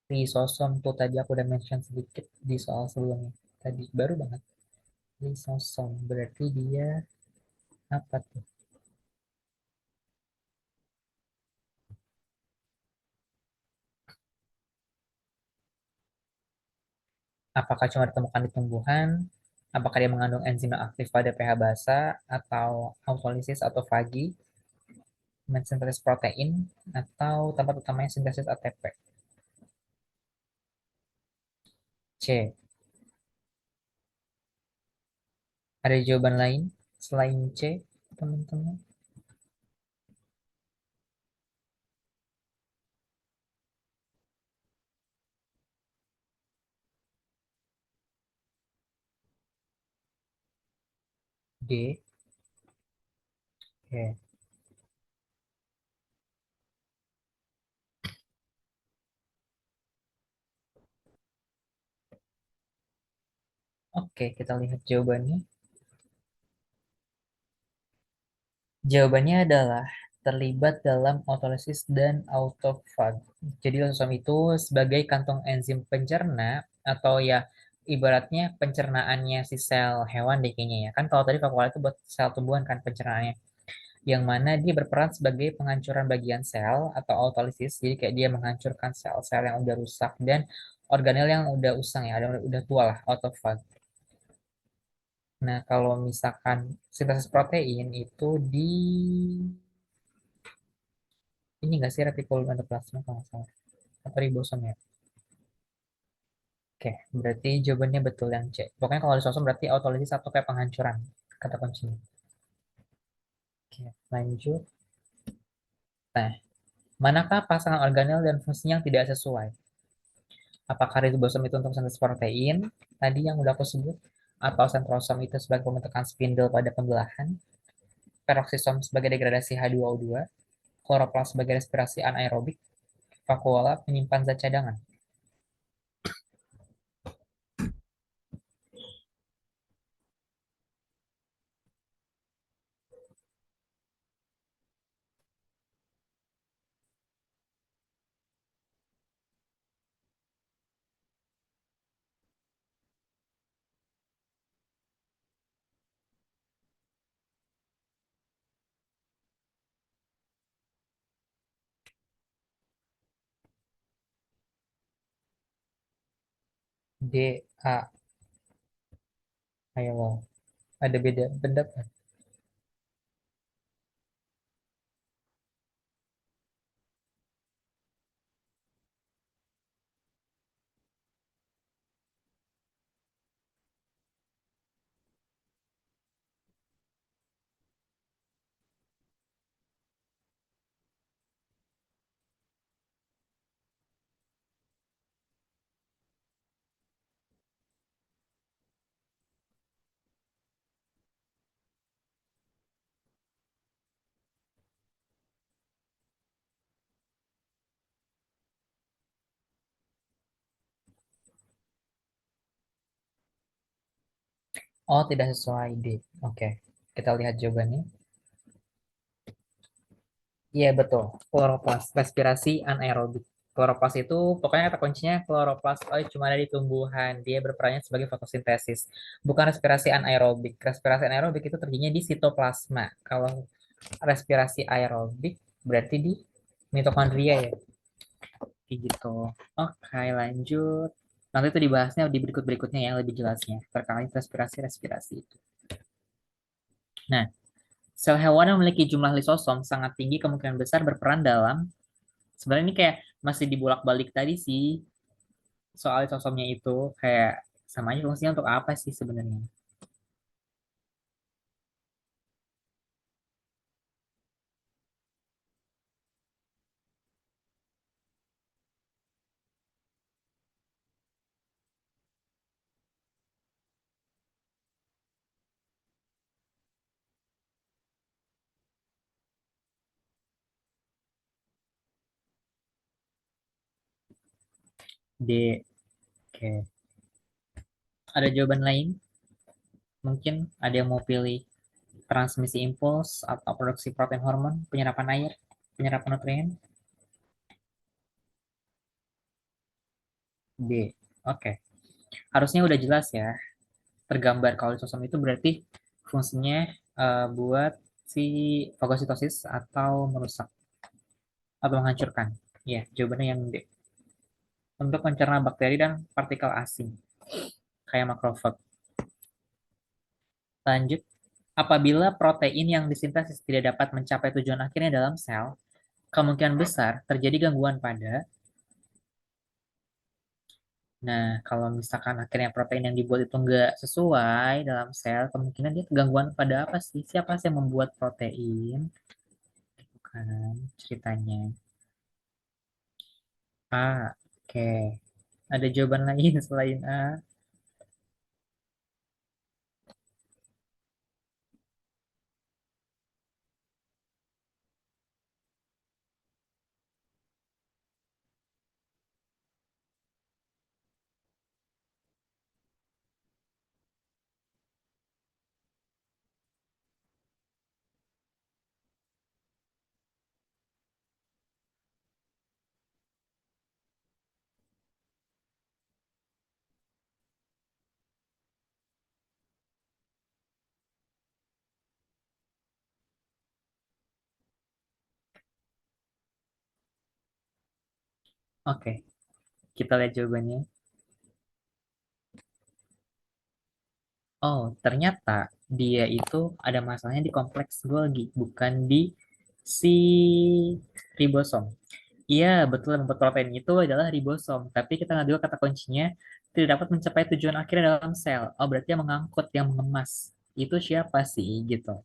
lisosom tuh tadi aku udah mention sedikit di soal sebelumnya. Tadi baru banget. Lisosom berarti dia apa tuh? Apakah cuma ditemukan di tumbuhan? Apakah dia mengandung enzim yang aktif pada pH basa atau autolisis atau fagi, mensintesis protein atau tempat utamanya sintesis ATP? C. Ada jawaban lain selain C, teman-teman? D. Oke, oke, kita lihat jawabannya. Jawabannya adalah terlibat dalam autolisis dan autofag. Jadi lisosom itu sebagai kantong enzim pencerna atau ya ibaratnya pencernaannya si sel hewan deh kayaknya ya. Kan kalau tadi vakuola itu buat sel tumbuhan kan pencernaannya. yang mana dia berperan sebagai penghancuran bagian sel atau autolisis. Jadi kayak dia menghancurkan sel-sel yang udah rusak dan organel yang udah usang ya, udah tua lah, autofag. Nah, kalau misalkan sintesis protein itu di ini nggak sih retikulum endoplasma kalau nggak salah atau ribosom ya? Oke, berarti jawabannya betul yang C. Pokoknya kalau lisosom berarti autolisis atau kayak penghancuran kata kuncinya. Oke, lanjut. Nah, manakah pasangan organel dan fungsinya yang tidak sesuai? Apakah ribosom itu untuk sintesis protein, tadi yang udah aku sebut, atau sentrosom itu sebagai pembentukan spindle pada pembelahan, peroksisom sebagai degradasi H2O2, kloroplas sebagai respirasi anaerobik, vakuola menyimpan zat cadangan. D, A, ayo, ada beda pendapat. Oh, tidak sesuai D. Oke, kita lihat jawabannya. Iya, betul. Kloroplas, respirasi anaerobik. Kloroplas itu pokoknya kata kuncinya kloroplas cuma ada di tumbuhan. Dia berperannya sebagai fotosintesis. Bukan respirasi anaerobik. Respirasi anaerobik itu terjadinya di sitoplasma. Kalau respirasi aerobik berarti di mitokondria ya. Kayak gitu. Oke, lanjut. Nanti itu dibahasnya di berikut-berikutnya ya lebih jelasnya terkait respirasi-respirasi itu. Nah, sel hewan yang memiliki jumlah lisosom sangat tinggi kemungkinan besar berperan dalam sebenarnya ini kayak masih dibolak-balik tadi sih soal lisosomnya itu kayak sama aja fungsinya untuk apa sih sebenarnya? D. Oke. Ada jawaban lain? Mungkin ada yang mau pilih transmisi impuls atau produksi protein hormon, penyerapan air, penyerapan nutrien? D. Oke. Harusnya udah jelas ya. Tergambar kalau lisosom itu berarti fungsinya buat si fagositosis atau merusak atau menghancurkan. Ya, jawabannya yang D. Untuk mencerna bakteri dan partikel asing, kayak makrofag. Lanjut, apabila protein yang disintesis tidak dapat mencapai tujuan akhirnya dalam sel, kemungkinan besar terjadi gangguan pada. Nah, kalau misalkan akhirnya protein yang dibuat itu nggak sesuai dalam sel, kemungkinan dia gangguan pada apa sih? Siapa sih yang membuat protein? Bukan ceritanya. A, oke. Ada jawaban lain selain A? Oke, kita lihat jawabannya. Oh, ternyata dia itu ada masalahnya di kompleks Golgi, bukan di si ribosom. Iya, betul. Membuat protein itu adalah ribosom. Tapi kita nggak dulu kata kuncinya tidak dapat mencapai tujuan akhirnya dalam sel. Oh, berarti yang mengangkut, yang mengemas. Itu siapa sih, gitu.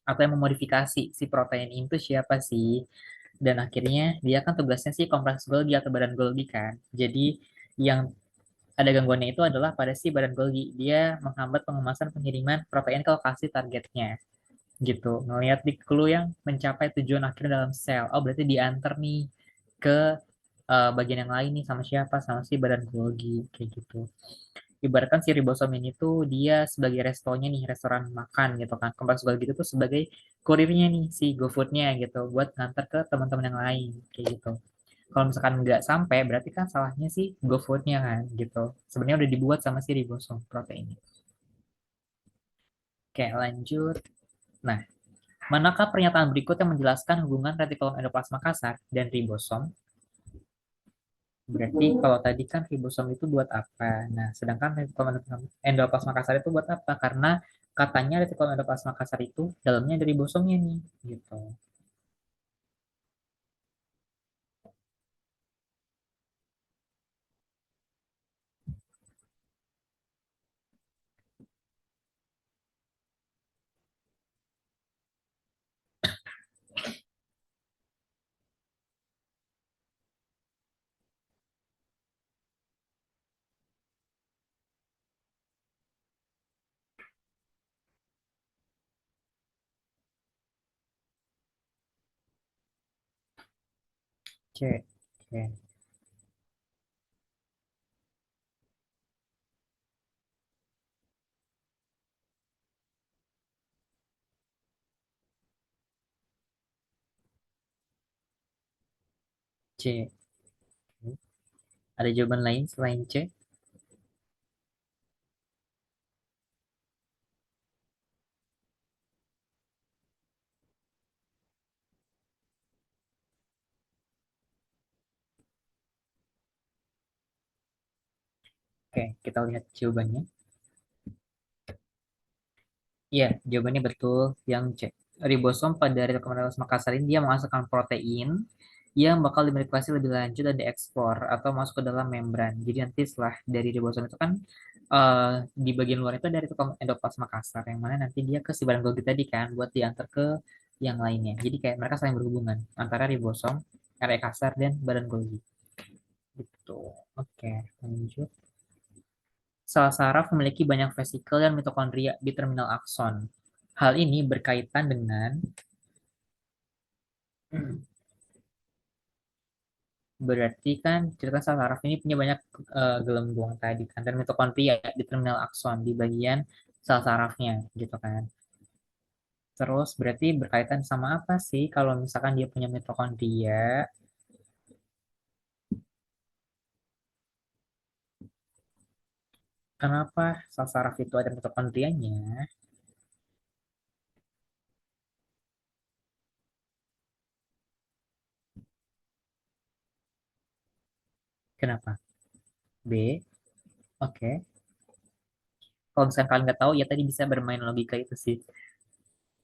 Atau yang memodifikasi si protein itu siapa sih? Dan akhirnya dia kan tugasnya sih kompleks Golgi atau badan Golgi kan. Jadi yang ada gangguannya itu adalah pada si badan Golgi. Dia menghambat pengemasan pengiriman protein ke lokasi targetnya gitu. Ngelihat di clue yang mencapai tujuan akhir dalam sel. Oh, berarti diantar nih ke bagian yang lain nih sama siapa? Sama si badan Golgi kayak gitu. Ibaratkan si ribosom ini tuh dia sebagai restonya nih, restoran makan gitu kan. Kompas Golgi itu tuh sebagai kurirnya nih si GoFoodnya gitu buat ngantar ke teman-teman yang lain kayak gitu. Kalau misalkan nggak sampai berarti kan salahnya si GoFoodnya kan gitu. Sebenarnya udah dibuat sama si ribosom proteinnya. Oke, lanjut. Nah, manakah pernyataan berikut yang menjelaskan hubungan retikulum endoplasma kasar dan ribosom? Berarti kalau tadi kan ribosom itu buat apa? Nah, sedangkan retikulum endoplasma kasar itu buat apa? Karena katanya retikulum endoplasma kasar itu dalamnya dari ribosomnya nih, gitu. C. Oke, C. Oke. Ada jawaban lain selain C? Oke, kita lihat jawabannya. Iya, jawabannya betul yang C. Ribosom pada rekomendasi Makassar ini dia menghasilkan protein yang bakal dimodifikasi lebih lanjut dan diekspor atau masuk ke dalam membran. Jadi nanti setelah dari ribosom itu kan di bagian luar itu dari tukang endoplasma kasar yang mana nanti dia ke si barang Golgi tadi kan buat diantar ke yang lainnya. Jadi kayak mereka saling berhubungan antara ribosom, RE kasar dan badan Golgi. Gitu. Oke, lanjut. Sel saraf memiliki banyak vesikel dan mitokondria di terminal akson. Hal ini berkaitan dengan berarti kan cerita sel saraf ini punya banyak gelembung tadi kan dan mitokondria di terminal akson di bagian sel sarafnya gitu kan. Terus berarti berkaitan sama apa sih kalau misalkan dia punya mitokondria? Kenapa sel saraf itu ada mitokondrianya? Kenapa? B. Oke. Kalau misalkan kalian nggak tahu ya tadi bisa bermain logika itu sih.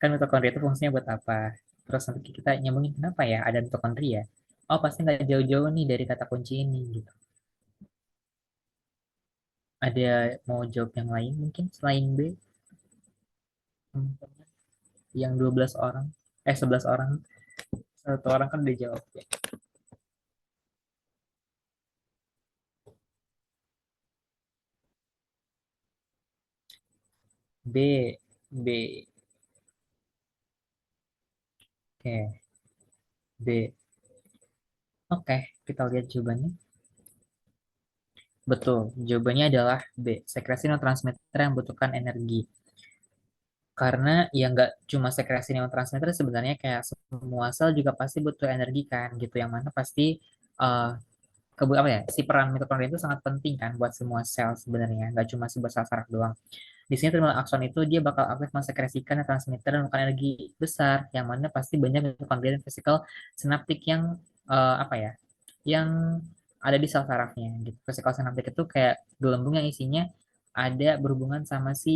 Kan mitokondria itu fungsinya buat apa? Terus nanti kita nyambungin kenapa ya ada mitokondria? Oh pasti nggak jauh-jauh nih dari kata kunci ini gitu. Ada mau jawab yang lain mungkin selain B? Hmm, yang 12 orang, 11 orang, satu orang kan udah jawab ya. B, B, oke, B. Oke, kita lihat jawabannya. Betul, jawabannya adalah B. Sekresi neurotransmitter yang membutuhkan energi. Karena ya nggak cuma sekresi neurotransmitter sebenarnya kayak semua sel juga pasti butuh energi kan gitu. Yang mana pasti eh apa ya si peran mitokondria itu sangat penting kan buat semua sel sebenarnya nggak cuma si buat sel saraf doang. Di sini terminal akson itu dia bakal aktif mensekresikan transmitter dan bukan energi besar, yang mana pasti banyak mitokondria dan vesikel sinaptik yang apa ya yang ada di sel sarafnya gitu. Vesikel sinaptik itu kayak gelembung yang isinya ada berhubungan sama si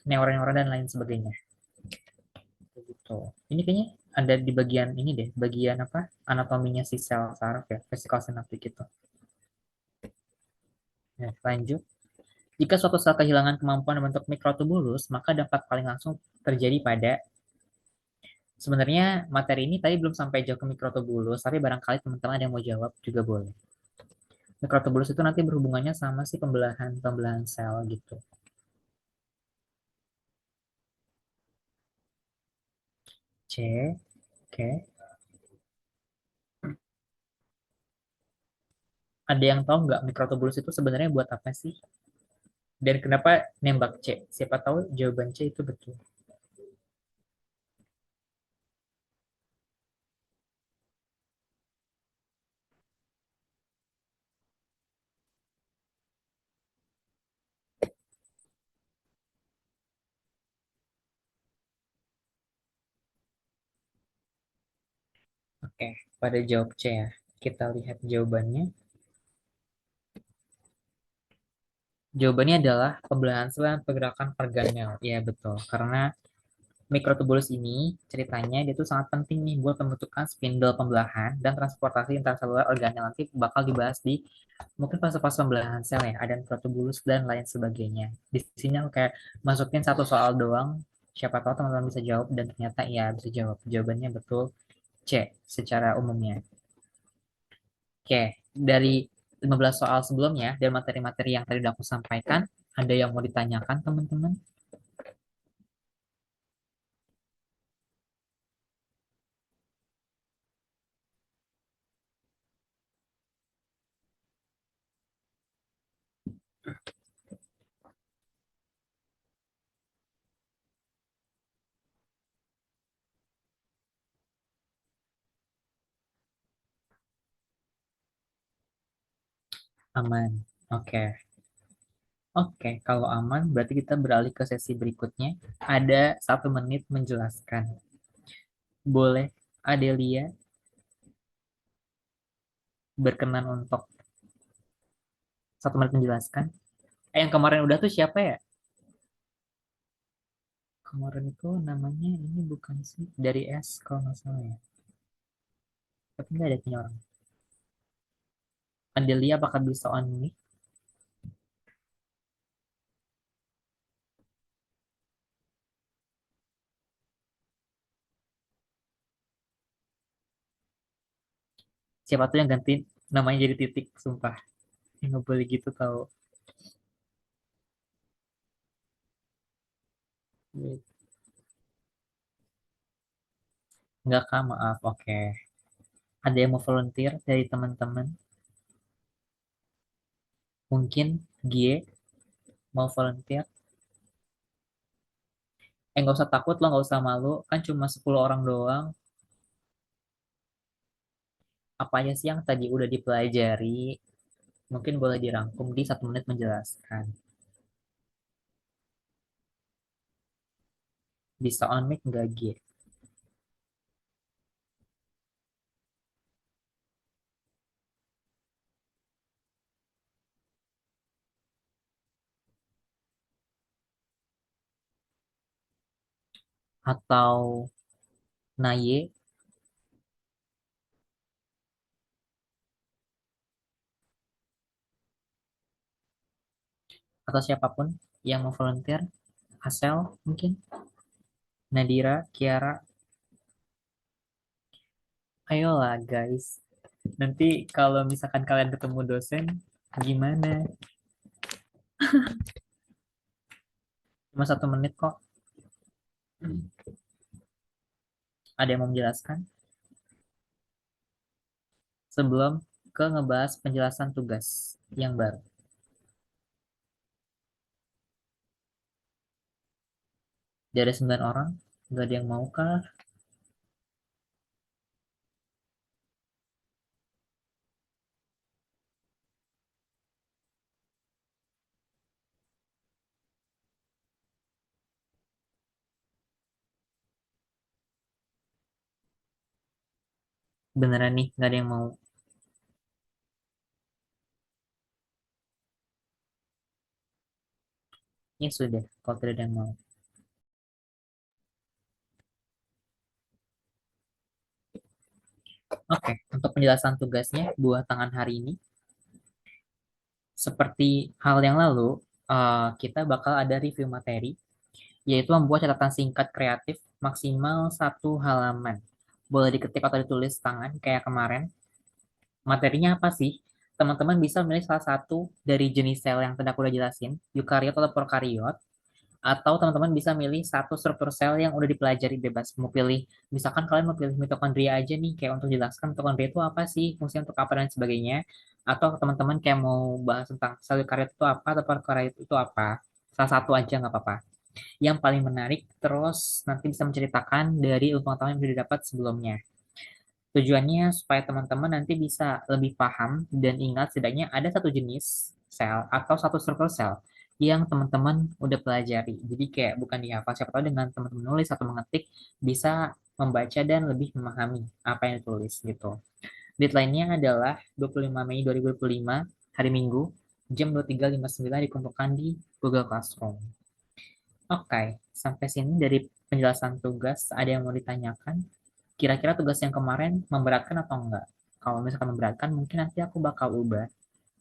neuron-neuron dan lain sebagainya gitu. Ini kayaknya ada di bagian ini deh, bagian apa? Anatominya si sel saraf ya, vesikel sinaptik itu. Ya, lanjut. Jika suatu sel kehilangan kemampuan membentuk mikrotubulus, maka dampak paling langsung terjadi pada sebenarnya materi ini tadi belum sampai jauh ke mikrotubulus, tapi barangkali teman-teman ada yang mau jawab juga boleh. Mikrotubulus itu nanti berhubungannya sama si pembelahan sel gitu. C, oke. Ada yang tahu nggak mikrotubulus itu sebenarnya buat apa sih? Dan kenapa nembak C? Siapa tahu jawaban C itu betul. Oke, pada jawab C ya. Kita lihat jawabannya. Jawabannya adalah pembelahan sel dan pergerakan organel. Iya betul, karena mikrotubulus ini ceritanya dia tuh sangat penting nih buat pembentukan spindel pembelahan dan transportasi intraseluler organel. Nanti bakal dibahas di mungkin fase-fase pembelahan sel ya, ada mikrotubulus dan lain sebagainya. Di sini aku kayak masukin satu soal doang, siapa tahu teman-teman bisa jawab dan ternyata iya bisa jawab. Jawabannya betul C secara umumnya. Oke, dari 15 soal sebelumnya dan materi-materi yang tadi udah aku sampaikan, ada yang mau ditanyakan teman-teman? Aman. Oke. Oke, kalau aman berarti kita beralih ke sesi berikutnya. Ada 1 menit menjelaskan. Boleh Adelia berkenan untuk 1 menit menjelaskan? Yang kemarin udah tuh siapa ya? Kemarin itu namanya ini bukan sih dari S kalau nggak salah ya. Tapi nggak ada punya orang. Adelia apakah bisa on mic? Siapa tuh yang ganti namanya jadi titik, sumpah. Yang nggak boleh gitu tahu. Nggak kak, maaf. Oke. Ada yang mau volunteer dari teman-teman? Mungkin Gie mau volunteer? Nggak usah takut lo, nggak usah malu. Kan cuma 10 orang doang. Apa aja sih yang tadi udah dipelajari? Mungkin boleh dirangkum di 1 menit menjelaskan. Bisa on mic nggak Gie? Atau Naye? Atau siapapun yang mau volunteer? Asel mungkin? Nadira, Kiara? Ayolah guys. Nanti kalau misalkan kalian ketemu dosen, gimana? Cuma 1 menit kok. Ada yang mau menjelaskan? Sebelum ke ngebahas penjelasan tugas yang baru. Dari 9 orang, nggak ada yang mau kah? Beneran nih, nggak ada yang mau. Ya sudah, kalau tidak ada yang mau. Oke, untuk penjelasan tugasnya buat tangan hari ini, seperti hal yang lalu, kita bakal ada review materi, yaitu membuat catatan singkat kreatif maksimal 1 halaman. Boleh diketik atau ditulis tangan kayak kemarin. Materinya apa sih? Teman-teman bisa memilih salah satu dari jenis sel yang tadi aku udah jelasin, eukariot atau prokariot, atau teman-teman bisa milih satu struktur sel yang udah dipelajari bebas. Mau pilih, misalkan kalian mau pilih mitokondria aja nih, kayak untuk jelaskan mitokondria itu apa sih, fungsinya untuk apa dan sebagainya. Atau teman-teman kayak mau bahas tentang sel eukariot itu apa atau prokariot itu apa. Salah satu aja nggak apa-apa. Yang paling menarik, terus nanti bisa menceritakan dari ilmu pengetahuan yang sudah didapat sebelumnya. Tujuannya supaya teman-teman nanti bisa lebih paham dan ingat setidaknya ada satu jenis sel atau satu struktur sel yang teman-teman udah pelajari. Jadi kayak bukan dihafal, siapa tahu dengan teman-teman nulis atau mengetik bisa membaca dan lebih memahami apa yang ditulis gitu. Deadline-nya adalah 25 Mei 2025, hari Minggu, jam 23.59 dikumpulkan di Google Classroom. Oke, sampai sini dari penjelasan tugas, ada yang mau ditanyakan? Kira-kira tugas yang kemarin memberatkan atau enggak? Kalau misalkan memberatkan, mungkin nanti aku bakal ubah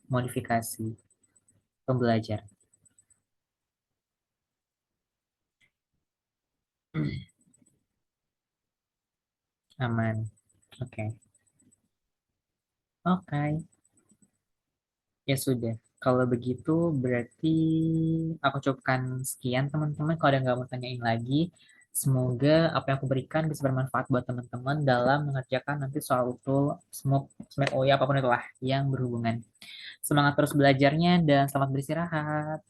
modifikasi pembelajar. Aman. Oke. Oke. Ya sudah. Kalau begitu berarti aku cukupkan sekian teman-teman. Kalau ada nggak mau tanyain lagi, semoga apa yang aku berikan bisa bermanfaat buat teman-teman dalam mengerjakan nanti soal utul, SMUP, SMEP, OI, apapun itulah yang berhubungan. Semangat terus belajarnya dan selamat beristirahat.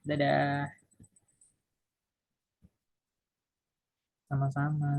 Dadah. Sama-sama.